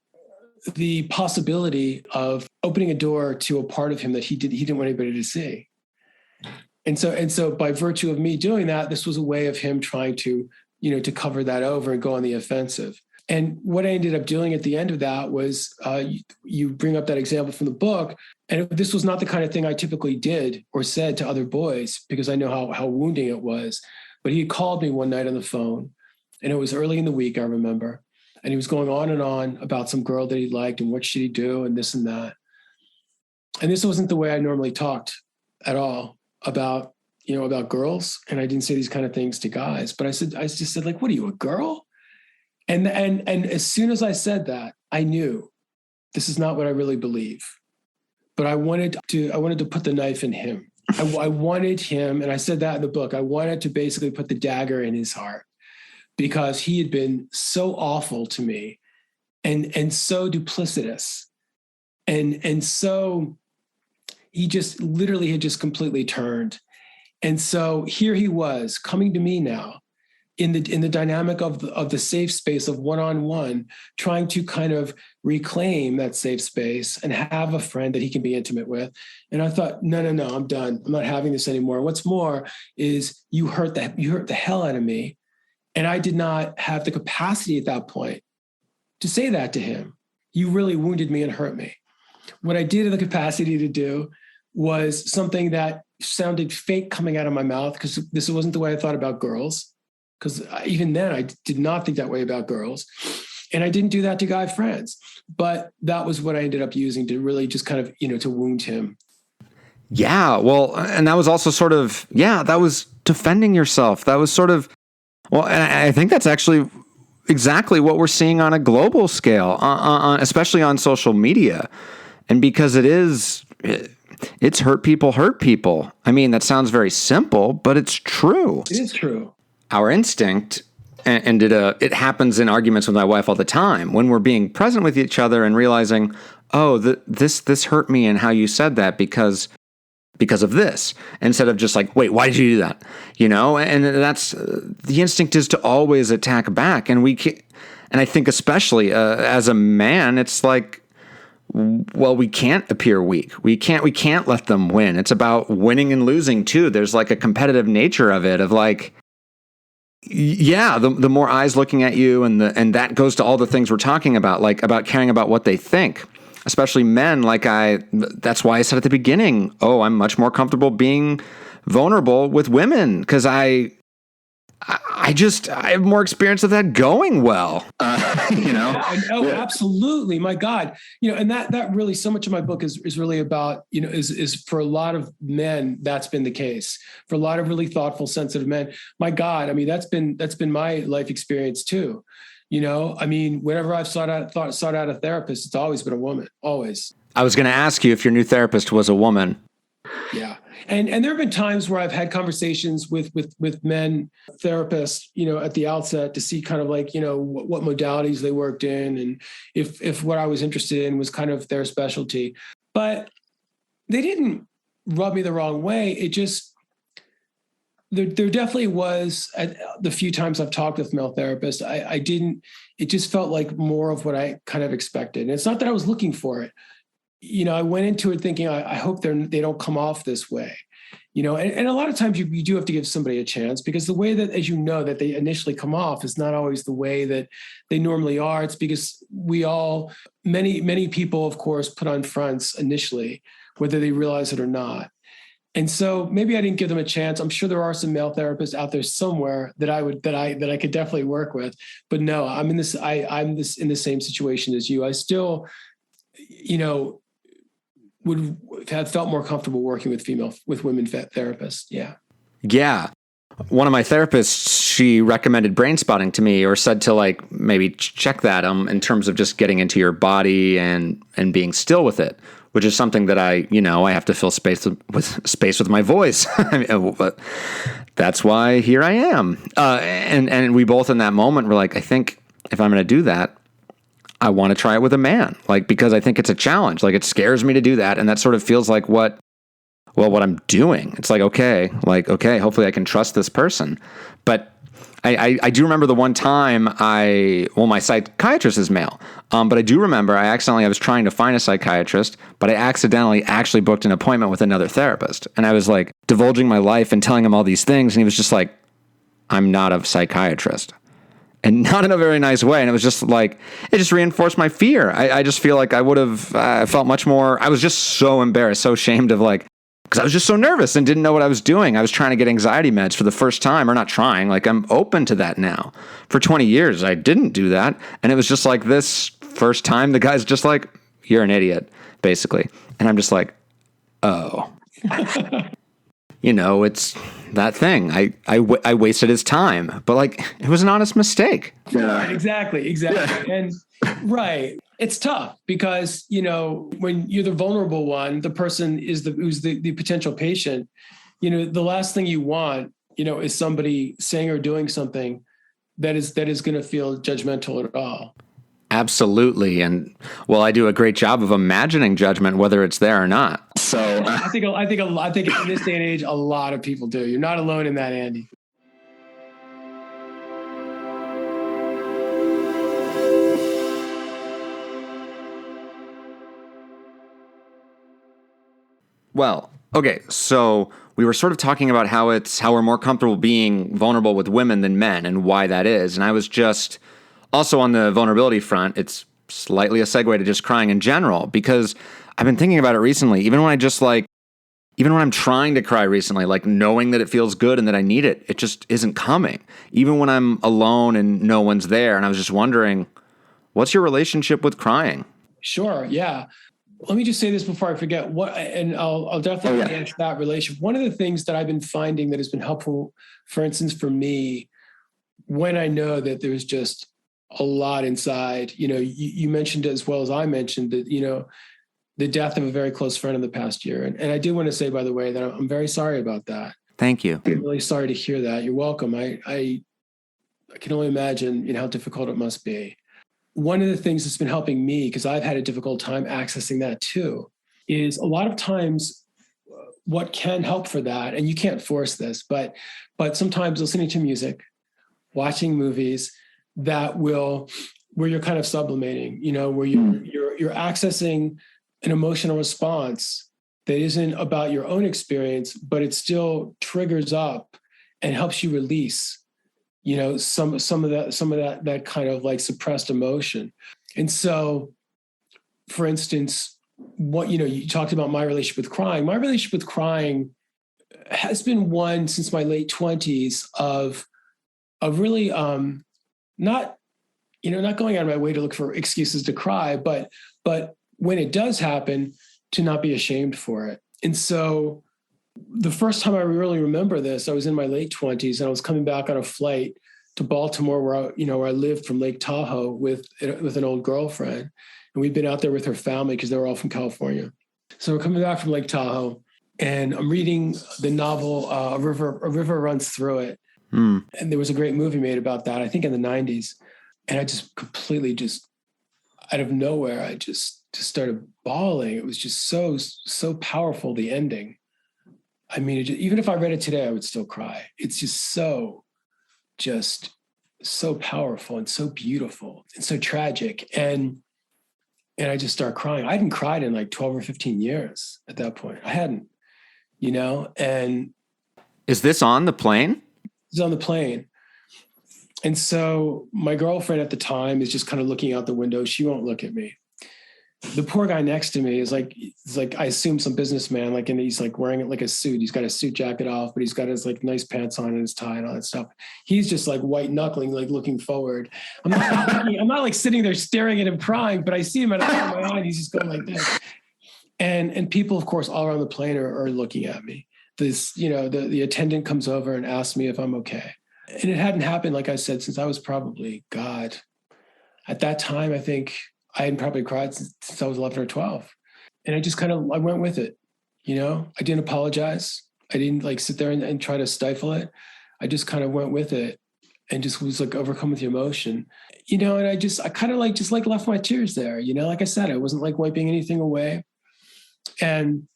the possibility of opening a door to a part of him that he didn't want anybody to see. And so by virtue of me doing that, this was a way of him trying to, to cover that over and go on the offensive. And what I ended up doing at the end of that was, you bring up that example from the book, and this was not the kind of thing I typically did or said to other boys, because I know how wounding it was. But he called me one night on the phone, and it was early in the week, I remember. And he was going on and on about some girl that he liked and what should he do and this and that. And this wasn't the way I normally talked at all about girls. And I didn't say these kind of things to guys, but I just said, like, what are you, a girl? And as soon as I said that, I knew this is not what I really believe. But I wanted to put the knife in him. I wanted him, and I said that in the book, I wanted to basically put the dagger in his heart, because he had been so awful to me and so duplicitous. And so he just literally had just completely turned. And so here he was coming to me now in the dynamic of the safe space of one-on-one, trying to kind of reclaim that safe space and have a friend that he can be intimate with. And I thought, no, I'm done. I'm not having this anymore. What's more is you hurt the hell out of me. And I did not have the capacity at that point to say that to him. You really wounded me and hurt me. What I did have the capacity to do was something that sounded fake coming out of my mouth, because this wasn't the way I thought about girls. Because even then, I did not think that way about girls. And I didn't do that to guy friends. But that was what I ended up using to really just kind of, to wound him. Yeah, well, and that was also sort of, that was defending yourself. That was sort of, well, and I think that's actually exactly what we're seeing on a global scale, especially on social media. And because it's hurt people. I mean, that sounds very simple, but it's true. It is true. Our instinct, and it happens in arguments with my wife all the time, when we're being present with each other and realizing, oh, this hurt me and how you said that because of this, instead of just like, wait, why did you do that? And that's the instinct is to always attack back. And I think especially as a man, it's like, well, we can't appear weak. We can't let them win. It's about winning and losing too. There's like a competitive nature of it, of like, yeah, the more eyes looking at you, and that goes to all the things we're talking about, like about caring about what they think, especially men. That's why I said at the beginning, oh, I'm much more comfortable being vulnerable with women, because I have more experience of that going well. Oh, absolutely. My God. And that really, so much of my book is really about, is for a lot of men, that's been the case. For a lot of really thoughtful, sensitive men, my God, I mean, that's been my life experience too. Whenever I've sought out a therapist, it's always been a woman, always. I was going to ask you if your new therapist was a woman. Yeah. And there have been times where I've had conversations with men therapists, at the outset, to see kind of like, what modalities they worked in, and if what I was interested in was kind of their specialty. But they didn't rub me the wrong way. It just, there definitely was, at the few times I've talked with male therapists, it just felt like more of what I kind of expected. And it's not that I was looking for it. I went into it thinking, I hope they don't come off this way, and a lot of times you do have to give somebody a chance, because the way that, as that they initially come off is not always the way that they normally are. It's because many people, of course, put on fronts initially, whether they realize it or not. And so maybe I didn't give them a chance. I'm sure there are some male therapists out there somewhere that I could definitely work with, but no, I'm in the same situation as you. I still, would have felt more comfortable working with women therapists. Yeah. Yeah. One of my therapists, she recommended brain spotting to me, or said to like maybe check that in terms of just getting into your body and being still with it, which is something that I have to fill space with my voice. But that's why here I am. And we both in that moment were like, I think if I'm going to do that, I want to try it with a man, because I think it's a challenge. It scares me to do that. And that sort of feels like what I'm doing. It's okay, hopefully I can trust this person. But I do remember the one time my psychiatrist is male. But I do remember I was trying to find a psychiatrist, but I accidentally actually booked an appointment with another therapist. And I was divulging my life and telling him all these things. And he was just like, I'm not a psychiatrist. And not in a very nice way. And it was just it just reinforced my fear. I just feel like I would have felt much more. I was just so embarrassed, so ashamed of because I was just so nervous and didn't know what I was doing. I was trying to get anxiety meds for the first time, or not trying. I'm open to that now. For 20 years, I didn't do that. And it was just this first time, the guy's just you're an idiot, basically. And I'm just oh. It's that thing. I wasted his time, but it was an honest mistake. Yeah. Exactly. Yeah. And right. It's tough because, when you're the vulnerable one, the person who's the potential patient, the last thing you want, is somebody saying or doing something that is going to feel judgmental at all. Absolutely. And I do a great job of imagining judgment, whether it's there or not. So I think in this day and age, a lot of people do. You're not alone in that, Andy. Well, okay. So we were sort of talking about how we're more comfortable being vulnerable with women than men, and why that is. And I was just also on the vulnerability front. It's slightly a segue to just crying in general, because I've been thinking about it recently. Even when I'm trying to cry recently, knowing that it feels good and that I need it, it just isn't coming. Even when I'm alone and no one's there. And I was just wondering, what's your relationship with crying? Sure. Yeah. Let me just say this before I forget and I'll definitely answer that relationship. One of the things that I've been finding that has been helpful, for instance, for me, when I know that there's just a lot inside, you mentioned it as well as I mentioned that, the death of a very close friend in the past year. And I do want to say, by the way, that I'm very sorry about that. Thank you. I'm really sorry to hear that. You're welcome. I can only imagine, how difficult it must be. One of the things that's been helping me, because I've had a difficult time accessing that too, is a lot of times what can help for that, and you can't force this, but sometimes listening to music, watching movies that will where you're kind of sublimating, where you're accessing an emotional response that isn't about your own experience, but it still triggers up and helps you release, some of that kind of like suppressed emotion. And so, for instance, you talked about my relationship with crying. My relationship with crying has been one since my late 20s of really not going out of my way to look for excuses to cry, but when it does happen, to not be ashamed for it. And so the first time I really remember this, I was in my late 20s and I was coming back on a flight to Baltimore where I lived from Lake Tahoe with an old girlfriend. And we'd been out there with her family because they were all from California. So we're coming back from Lake Tahoe and I'm reading the novel, A River Runs Through It. And there was a great movie made about that, I think in the 90s. And I just completely out of nowhere, I just started bawling. It was just so powerful, the ending. I mean, even if I read it today, I would still cry. It's just so powerful and so beautiful and so tragic. And I just start crying. I hadn't cried in like 12 or 15 years at that point. I hadn't, and. Is this on the plane? It's on the plane. And so my girlfriend at the time is just kind of looking out the window. She won't look at me. The poor guy next to me is like, I assume some businessman, and he's like wearing like a suit. He's got a suit jacket off, but he's got his like nice pants on and his tie and all that stuff. He's just like white knuckling, like looking forward. I'm not like sitting there staring at him crying, but I see him out of my eye. And he's just going like this. And people, of course, all around the plane are looking at me. The attendant comes over and asks me if I'm okay. And it hadn't happened, like I said, since I was probably, God, at that time, I think I hadn't probably cried since I was 11 or 12. And I just I went with it. I didn't apologize. I didn't like sit there and try to stifle it. I just kind of went with it and just was like overcome with the emotion, and I kind of like left my tears there. Like I said, I wasn't like wiping anything away. And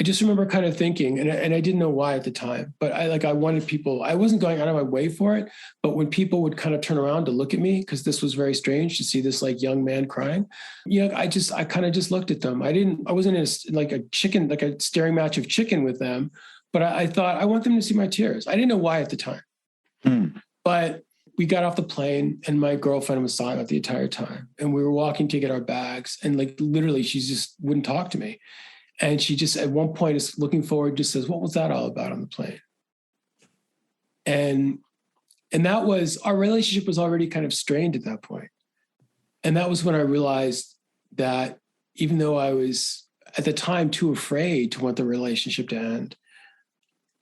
I just remember kind of thinking, and I didn't know why at the time, but I wanted people, I wasn't going out of my way for it, but when people would kind of turn around to look at me, because this was very strange to see this like young man crying, I kind of just looked at them. I wasn't in like a staring match of chicken with them, but I thought I want them to see my tears. I didn't know why at the time, but we got off the plane and my girlfriend was silent the entire time. And we were walking to get our bags and like literally she just wouldn't talk to me. And she just, at one point, is looking forward, just says, "What was that all about on the plane?" And that was, our relationship was already kind of strained at that point. And that was when I realized that even though I was at the time too afraid to want the relationship to end,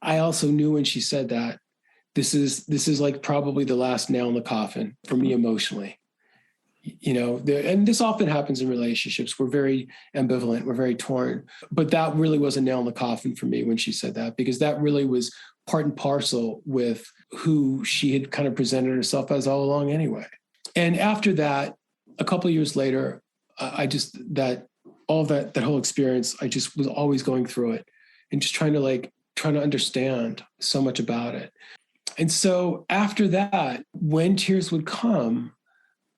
I also knew when she said that this is like probably the last nail in the coffin for me emotionally. And this often happens in relationships. We're very ambivalent. We're very torn. But that really was a nail in the coffin for me when she said that, because that really was part and parcel with who she had kind of presented herself as all along anyway. And after that, a couple of years later, that whole experience, I just was always going through it and just trying to understand so much about it. And so after that, when tears would come,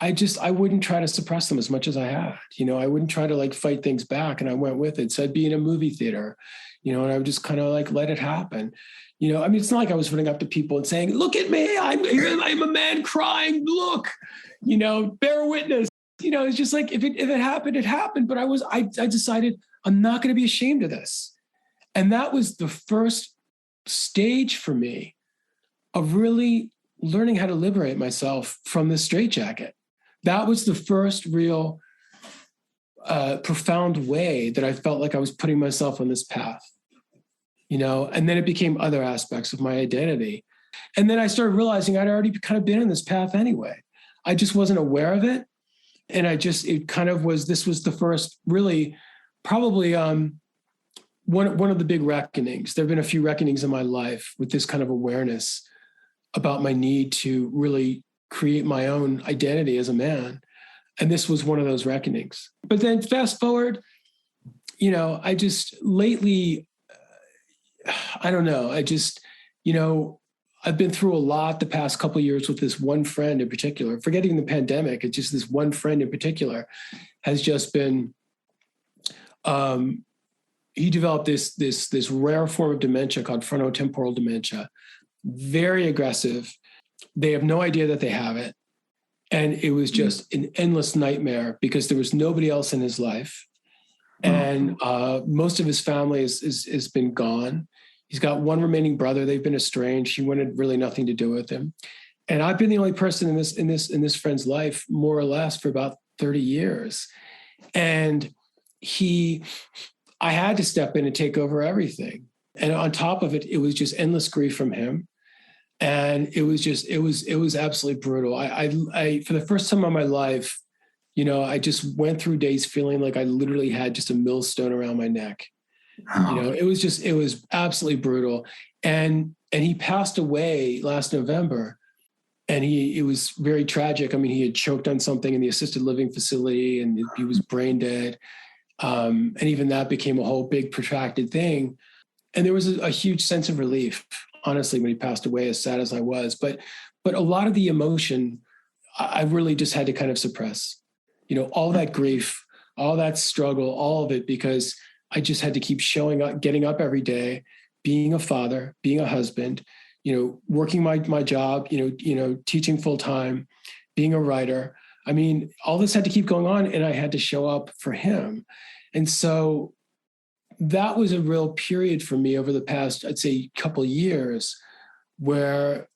I wouldn't try to suppress them as much as I had. I wouldn't try to like fight things back, and I went with it. So I'd be in a movie theater, and I would just kind of like let it happen. It's not like I was running up to people and saying, "Look at me, I'm a man crying. Look, bear witness." It's just like if it happened, it happened. But I decided I'm not going to be ashamed of this, and that was the first stage for me of really learning how to liberate myself from this straitjacket. That was the first real profound way that I felt like I was putting myself on this path, and then it became other aspects of my identity. And then I started realizing I'd already kind of been on this path anyway. I just wasn't aware of it. And this was the first really probably one of the big reckonings. There've been a few reckonings in my life with this kind of awareness about my need to really create my own identity as a man. And this was one of those reckonings. But then fast forward, I just lately, I don't know, I've been through a lot the past couple of years with this one friend in particular, forgetting the pandemic. It's just this one friend in particular has just been, he developed this rare form of dementia called frontotemporal dementia, very aggressive. They have no idea that they have it. And it was just an endless nightmare because there was nobody else in his life. And most of his family has been gone. He's got one remaining brother. They've been estranged. He wanted really nothing to do with him. And I've been the only person in this friend's life, more or less, for about 30 years. And I had to step in and take over everything. And on top of it, it was just endless grief from him. And it was absolutely brutal. I for the first time in my life, I just went through days feeling like I literally had just a millstone around my neck. It was absolutely brutal. And he passed away last November, and it was very tragic. I mean, he had choked on something in the assisted living facility and he was brain dead. And even that became a whole big protracted thing. And there was a huge sense of relief, honestly, when he passed away, as sad as I was. But a lot of the emotion, I really just had to kind of suppress, all that grief, all that struggle, all of it, because I just had to keep showing up, getting up every day, being a father, being a husband, working my job, teaching full time, being a writer. I mean, all this had to keep going on, and I had to show up for him. And so that was a real period for me over the past, I'd say, couple of years, where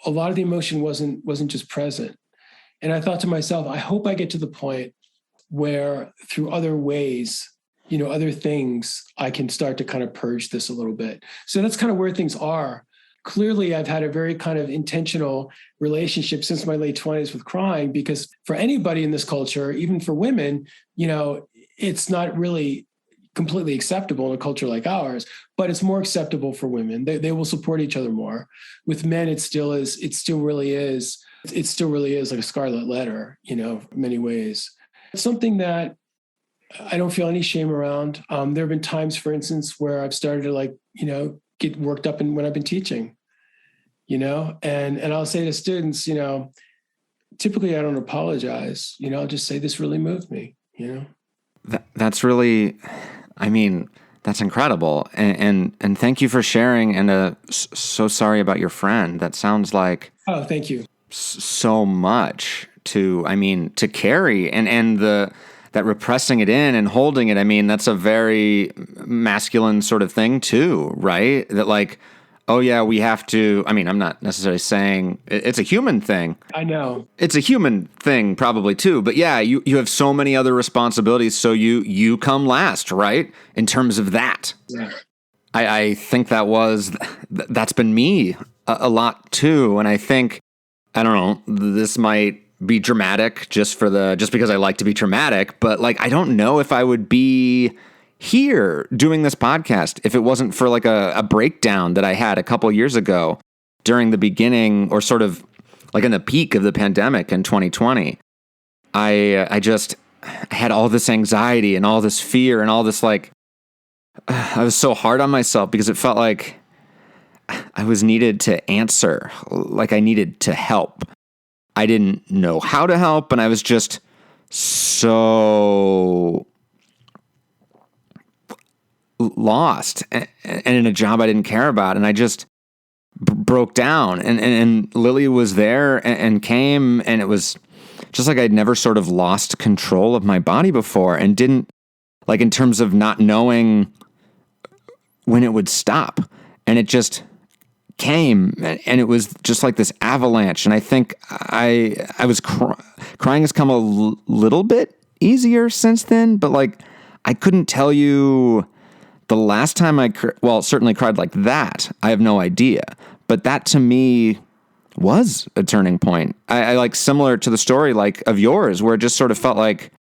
a lot of the emotion wasn't just present. And I thought to myself, I hope I get to the point where through other ways, other things, I can start to kind of purge this a little bit. So that's kind of where things are. Clearly, I've had a very kind of intentional relationship since my late 20s with crying, because for anybody in this culture, even for women, it's not really completely acceptable in a culture like ours, but it's more acceptable for women. They will support each other more. With men, it still really is like a scarlet letter, in many ways. It's something that I don't feel any shame around. There have been times, for instance, where I've started to get worked up when I've been teaching, and I'll say to students, typically I don't apologize. I'll just say, this really moved me, That's really, that's incredible. And thank you for sharing. And so sorry about your friend. That sounds like, oh, thank you. So much to carry, and that repressing it in and holding it. That's a very masculine sort of thing too, right? That like, oh yeah, we have to, I'm not necessarily saying it's a human thing. I know. It's a human thing probably too, but yeah, you have so many other responsibilities. So you come last, right? In terms of that. Yeah. I think that's been me a lot too. And I think, I don't know, this might be dramatic just because I like to be dramatic, but like, I don't know if I would be here doing this podcast if it wasn't for like a breakdown that I had a couple years ago during the beginning, or sort of like in the peak of the pandemic in 2020. I had all this anxiety and all this fear and all this, like, I was so hard on myself because it felt like I was needed to answer, like I needed to help. I didn't know how to help, and I was just so lost and in a job I didn't care about, and I just broke down. And Lily was there and came, and it was just like I'd never sort of lost control of my body before, and didn't, like, in terms of not knowing when it would stop. And it just came, and it was just like this avalanche. And I think I was crying has come a little bit easier since then, but like, I couldn't tell you the last time certainly cried like that. I have no idea, but that to me was a turning point. I like, similar to the story like of yours, where it just sort of felt like,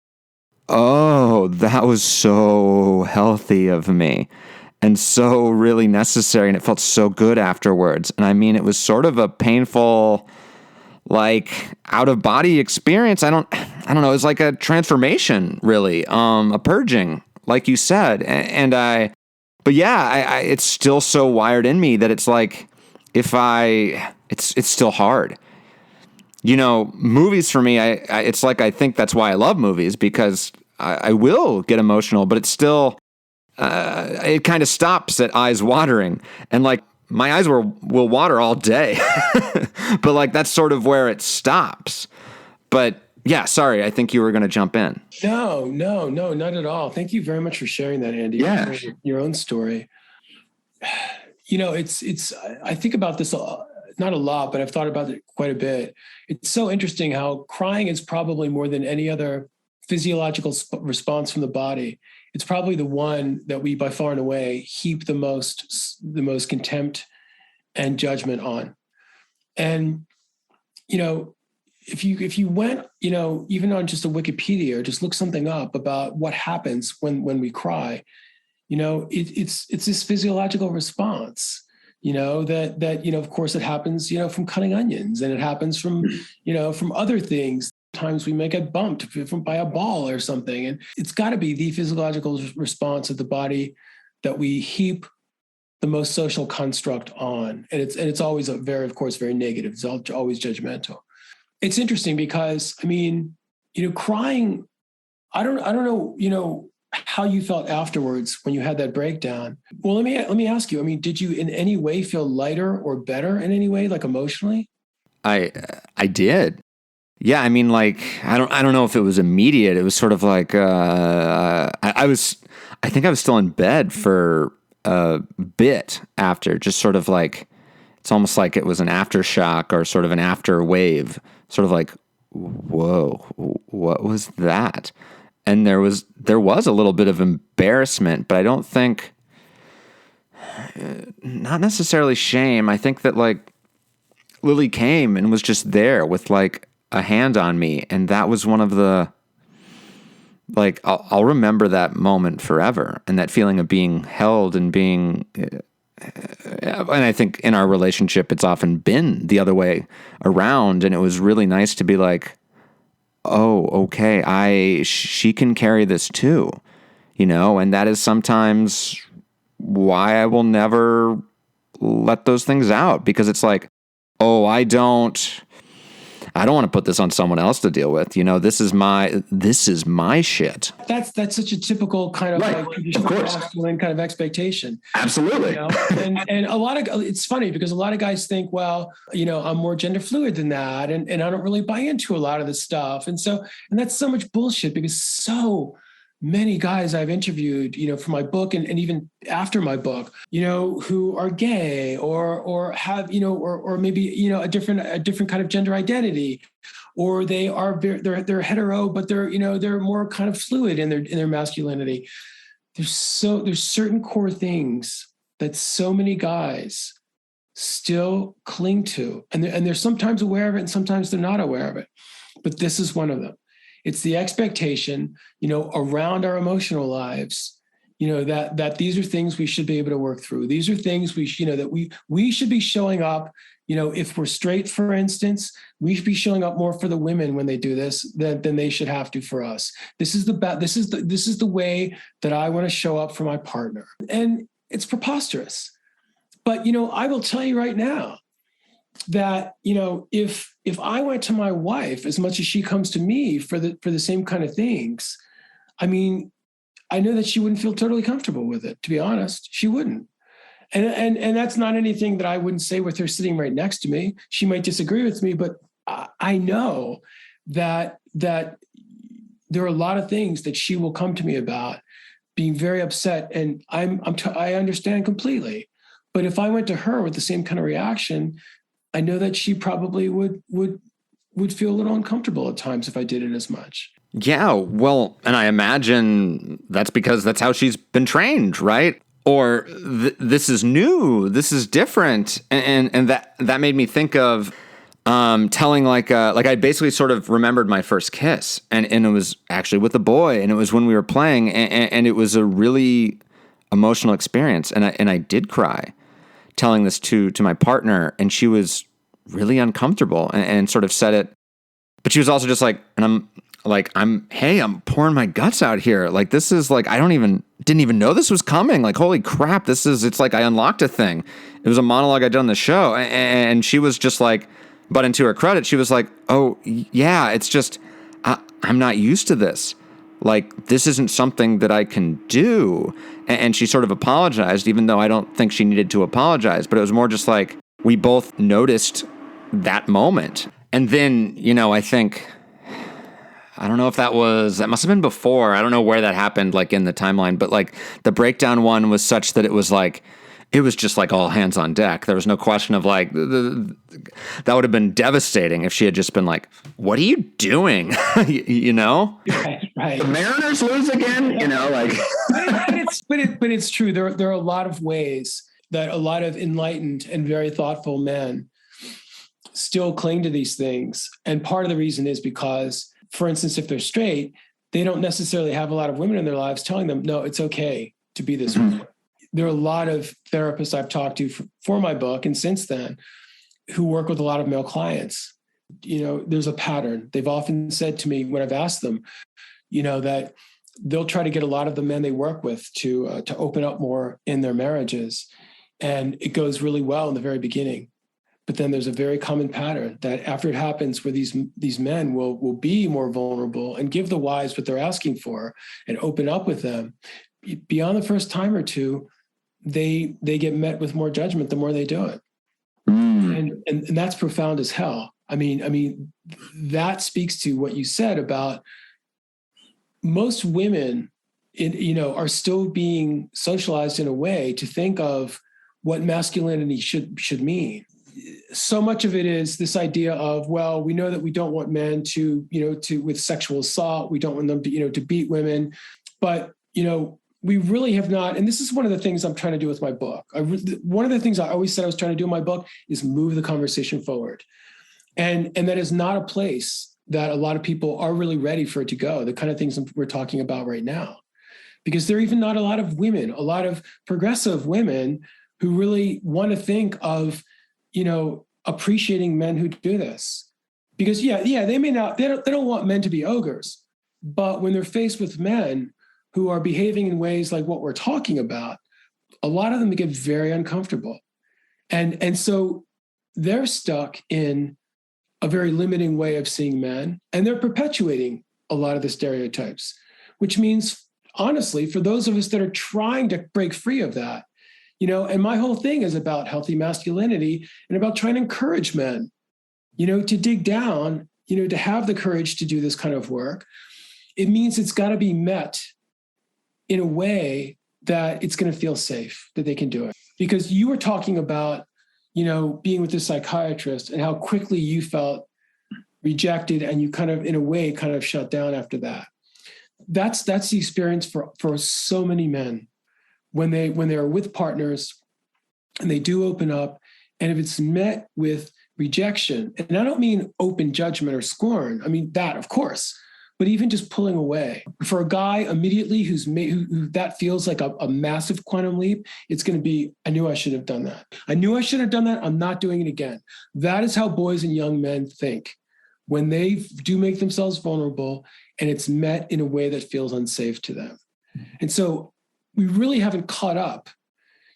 oh, that was so healthy of me. And so really necessary, and it felt so good afterwards. And it was sort of a painful, like, out of body experience. I don't know. It was like a transformation, really, a purging, like you said. But yeah, it's still so wired in me that it's like, it's still hard. Movies for me, it's like, I think that's why I love movies, because I will get emotional, but it's still, it kind of stops at eyes watering. And like, my eyes will water all day, but like, that's sort of where it stops. But yeah, sorry, I think you were going to jump in. No, not at all. Thank you very much for sharing that, Andy. Yeah. Your own story. I think about this not a lot, but I've thought about it quite a bit. It's so interesting how crying is probably, more than any other physiological response from the body, it's probably the one that we, by far and away, heap the most contempt and judgment on. And if you went, even on just a Wikipedia, or just look something up about what happens when we cry, it's this physiological response. That of course it happens, from cutting onions, and it happens from, from other things. Times we may get bumped by a ball or something. And it's got to be the physiological response of the body that we heap the most social construct on. And it's always very negative. It's always judgmental. It's interesting because, crying, I don't know, how you felt afterwards when you had that breakdown. Well, let me ask you, did you in any way feel lighter or better in any way, like emotionally? I did. Yeah. I don't know if it was immediate. It was sort of like, I think I was still in bed for a bit after, just sort of like, it's almost like it was an aftershock or sort of an after wave, sort of like, whoa, what was that? And there was a little bit of embarrassment, but I don't think, not necessarily shame. I think that like Lily came and was just there with like a hand on me. And that was one of the, like, I'll remember that moment forever, and that feeling of being held and being, and I think in our relationship, it's often been the other way around. And it was really nice to be like, oh, okay, she can carry this too, and that is sometimes why I will never let those things out, because it's like, oh, I don't want to put this on someone else to deal with. This is my shit. That's such a typical kind of right. Like traditional masculine kind of expectation. Absolutely. And a lot of, it's funny because a lot of guys think, well, I'm more gender fluid than that. And I don't really buy into a lot of this stuff. And that's so much bullshit, because so many guys I've interviewed, for my book and even after my book, who are gay or have, or maybe, a different kind of gender identity, or they're hetero, but they're more kind of fluid in their masculinity. There's certain core things that so many guys still cling to, and they're sometimes aware of it and sometimes they're not aware of it. But this is one of them. It's the expectation, around our emotional lives, that these are things we should be able to work through. These are things we should be showing up. If we're straight, for instance, we should be showing up more for the women when they do this than they should have to for us. This is the way that I want to show up for my partner. And it's preposterous. But, I will tell you right now that, if I went to my wife as much as she comes to me for the same kind of things, I know that she wouldn't feel totally comfortable with it, to be honest. She wouldn't. And that's not anything that I wouldn't say with her sitting right next to me. She might disagree with me, but I know that there are a lot of things that she will come to me about, being very upset, and I understand completely. But if I went to her with the same kind of reaction, I know that she probably would feel a little uncomfortable at times if I did it as much. Yeah, well, and I imagine that's because that's how she's been trained, right? Or this is new, this is different, and that made me think of telling like I basically sort of remembered my first kiss, and it was actually with a boy, and it was when we were playing, and it was a really emotional experience, and I did cry telling this to my partner, and she was really uncomfortable and sort of said it, but she was also just like, and like, I'm pouring my guts out here. Like, this is like, didn't even know this was coming. Like, holy crap, it's like I unlocked a thing. It was a monologue I did on the show. And she was just like, but to her credit, she was like, oh yeah, it's just, I'm not used to this. Like, this isn't something that I can do. And she sort of apologized, even though I don't think she needed to apologize. But it was more just like, we both noticed that moment. And then, I think, I don't know if that must have been before. I don't know where that happened, like in the timeline, but like the breakdown one was such that it was just like all hands on deck. There was no question of like, that would have been devastating if she had just been like, what are you doing? Right. The Mariners lose again, like. but it's true. There are a lot of ways that a lot of enlightened and very thoughtful men still cling to these things. And part of the reason is because, for instance, if they're straight, they don't necessarily have a lot of women in their lives telling them, no, it's okay to be this way. There are a lot of therapists I've talked to for my book and since then who work with a lot of male clients. There's a pattern. They've often said to me when I've asked them, that they'll try to get a lot of the men they work with to open up more in their marriages. And it goes really well in the very beginning. But then there's a very common pattern that after it happens where these men will be more vulnerable and give the wives what they're asking for and open up with them, beyond the first time or two, they get met with more judgment the more they do it. And that's profound as hell. I mean, that speaks to what you said about most women are still being socialized in a way to think of what masculinity should mean. So much of it is this idea of, well, we know that we don't want men to with sexual assault, we don't want them to beat women, but, we really have not. And this is one of the things I'm trying to do with my book. One of the things I always said I was trying to do in my book is move the conversation forward. And that is not a place that a lot of people are really ready for it to go, the kind of things we're talking about right now. Because there are even not a lot of women, a lot of progressive women who really want to think of, appreciating men who do this. Because they may not, they don't want men to be ogres, but when they're faced with men who are behaving in ways like what we're talking about, a lot of them get very uncomfortable. And so they're stuck in a very limiting way of seeing men, and they're perpetuating a lot of the stereotypes, which means, honestly, for those of us that are trying to break free of that, and my whole thing is about healthy masculinity and about trying to encourage men, to dig down, to have the courage to do this kind of work. It means it's got to be met in a way that it's going to feel safe, that they can do it. Because you were talking about, being with this psychiatrist and how quickly you felt rejected and you kind of, in a way, kind of shut down after that. That's the experience for so many men when they are with partners and they do open up. And if it's met with rejection, and I don't mean open judgment or scorn, I mean that, of course, but even just pulling away. For a guy immediately who that feels like a massive quantum leap, it's going to be, I knew I should have done that. I knew I should have done that. I'm not doing it again. That is how boys and young men think when they do make themselves vulnerable and it's met in a way that feels unsafe to them. And so we really haven't caught up.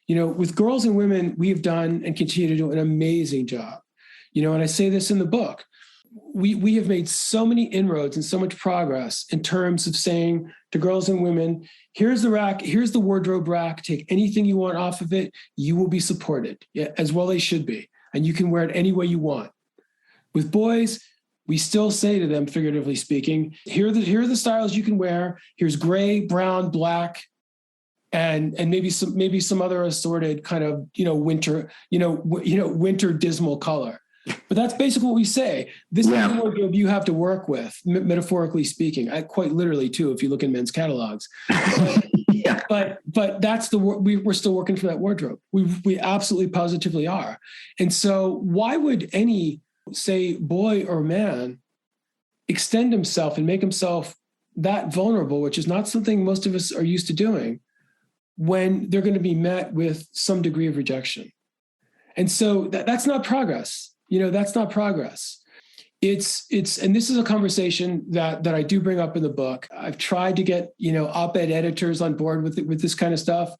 With girls and women, we have done and continue to do an amazing job. And I say this in the book. We have made so many inroads and so much progress in terms of saying to girls and women, here's the rack, here's the wardrobe rack, take anything you want off of it, you will be supported, as well they should be. And you can wear it any way you want. With boys, we still say to them, figuratively speaking, here are the styles you can wear. Here's gray, brown, black, and maybe some other assorted kind of, winter dismal color. But that's basically what we say. This is the wardrobe you have to work with, metaphorically speaking. Quite literally, too, if you look in men's catalogs. But that's we're still working for that wardrobe. We absolutely positively are. And so why would any, say, boy or man extend himself and make himself that vulnerable, which is not something most of us are used to doing, when they're going to be met with some degree of rejection? And so that's not progress. That's not progress. and this is a conversation that I do bring up in the book. I've tried to get, op-ed editors on board with this kind of stuff.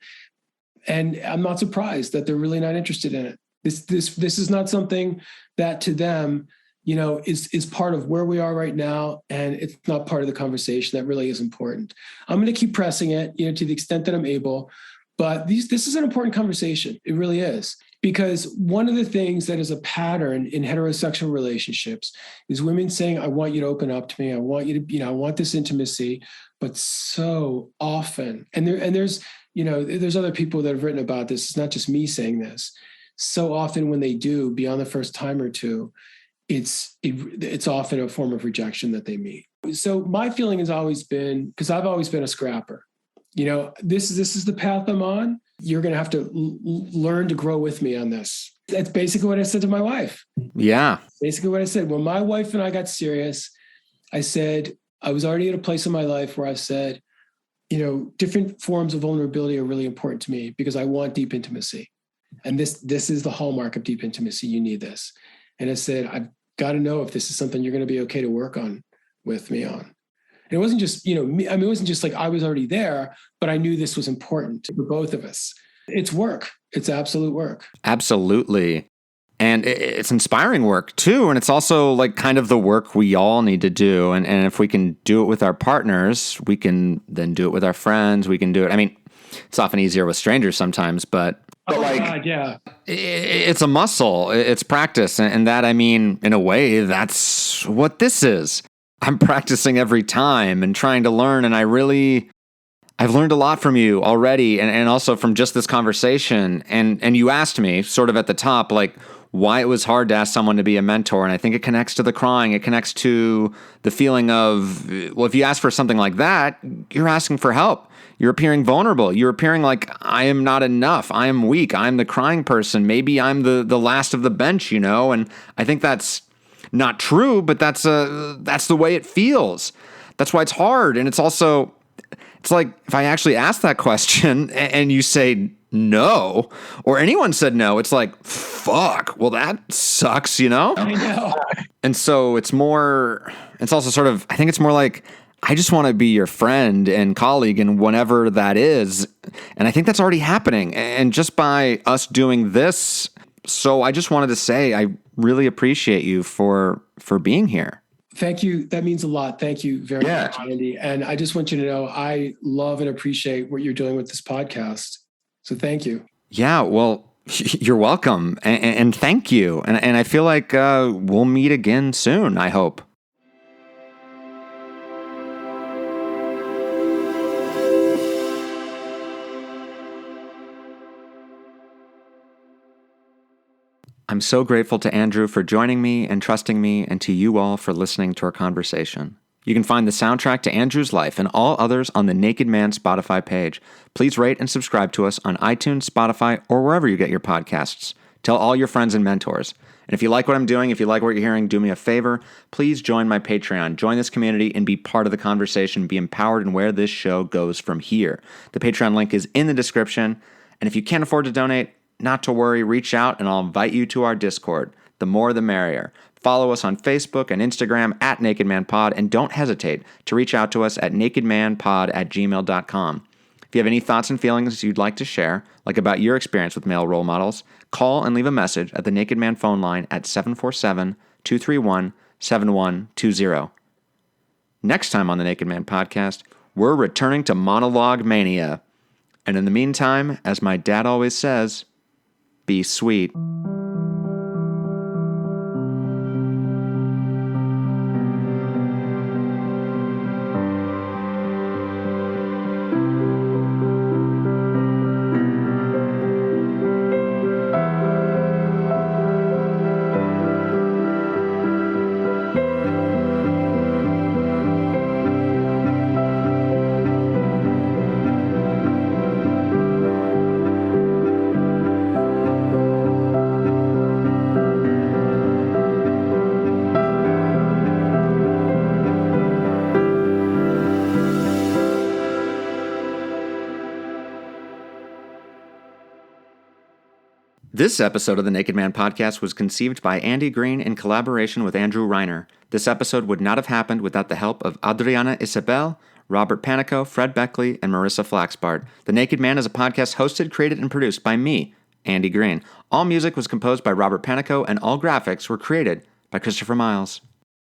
And I'm not surprised that they're really not interested in it. This is not something that to them, is part of where we are right now. And it's not part of the conversation that really is important. I'm going to keep pressing it, to the extent that I'm able. But this is an important conversation. It really is. Because one of the things that is a pattern in heterosexual relationships is women saying, I want you to open up to me. I want you to, I want this intimacy. But so often, and there's other people that have written about this. It's not just me saying this. So often when they do, beyond the first time or two, it's often a form of rejection that they meet. So my feeling has always been, because I've always been a scrapper, this is the path I'm on. You're going to have to learn to grow with me on this. That's basically what I said to my wife. Yeah. Basically what I said. When my wife and I got serious, I said, I was already at a place in my life where I said, different forms of vulnerability are really important to me because I want deep intimacy. And this is the hallmark of deep intimacy. You need this. And I said, I've got to know if this is something you're going to be okay to work on with me on. And it wasn't just, me. I mean, it wasn't just like I was already there, but I knew this was important for both of us. It's work. It's absolute work. Absolutely. And it's inspiring work too. And it's also like kind of the work we all need to do. And if we can do it with our partners, we can then do it with our friends. We can do it. I mean, it's often easier with strangers sometimes, but God, yeah. It's a muscle. It's practice. And that, I mean, in a way, that's what this is. I'm practicing every time and trying to learn. And I've learned a lot from you already. And also from just this conversation. And you asked me sort of at the top, like, why it was hard to ask someone to be a mentor. And I think it connects to the crying. It connects to the feeling of, well, if you ask for something like that, you're asking for help. You're appearing vulnerable. You're appearing like, I am not enough. I am weak. I'm the crying person. Maybe I'm the last of the bench, And I think that's not true, but that's the way it feels. That's why it's hard. And it's also, it's like if I actually ask that question and you say no, or anyone said no, it's like, fuck, well, that sucks, I know. And so it's also sort of, I think it's more like, I just want to be your friend and colleague and whenever that is. And I think that's already happening. And just by us doing this, so I just wanted to say, I really appreciate you for being here. Thank you. That means a lot. Thank you very much, Andy. And I just want you to know, I love and appreciate what you're doing with this podcast. So thank you. Yeah, well, you're welcome. And thank you. And I feel like we'll meet again soon, I hope. I'm so grateful to Andrew for joining me and trusting me, and to you all for listening to our conversation. You can find the soundtrack to Andrew's life and all others on the Naked Man Spotify page. Please rate and subscribe to us on iTunes, Spotify, or wherever you get your podcasts. Tell all your friends and mentors. And if you like what I'm doing, if you like what you're hearing, do me a favor. Please join my Patreon. Join this community and be part of the conversation. Be empowered in where this show goes from here. The Patreon link is in the description. And if you can't afford to donate, not to worry, reach out and I'll invite you to our Discord. The more the merrier. Follow us on Facebook and Instagram at NakedManPod, and don't hesitate to reach out to us at nakedmanpod@gmail.com. If you have any thoughts and feelings you'd like to share, like about your experience with male role models, call and leave a message at the Naked Man phone line at 747-231-7120. Next time on the Naked Man podcast, we're returning to monologue mania. And in the meantime, as my dad always says, be sweet. This episode of the Naked Man Podcast was conceived by Andy Green in collaboration with Andrew Reiner. This episode would not have happened without the help of Adriana Isabel, Robert Panico, Fred Beckley, and Marissa Flaxbart. The Naked Man is a podcast hosted, created, and produced by me, Andy Green. All music was composed by Robert Panico, and all graphics were created by Christopher Miles.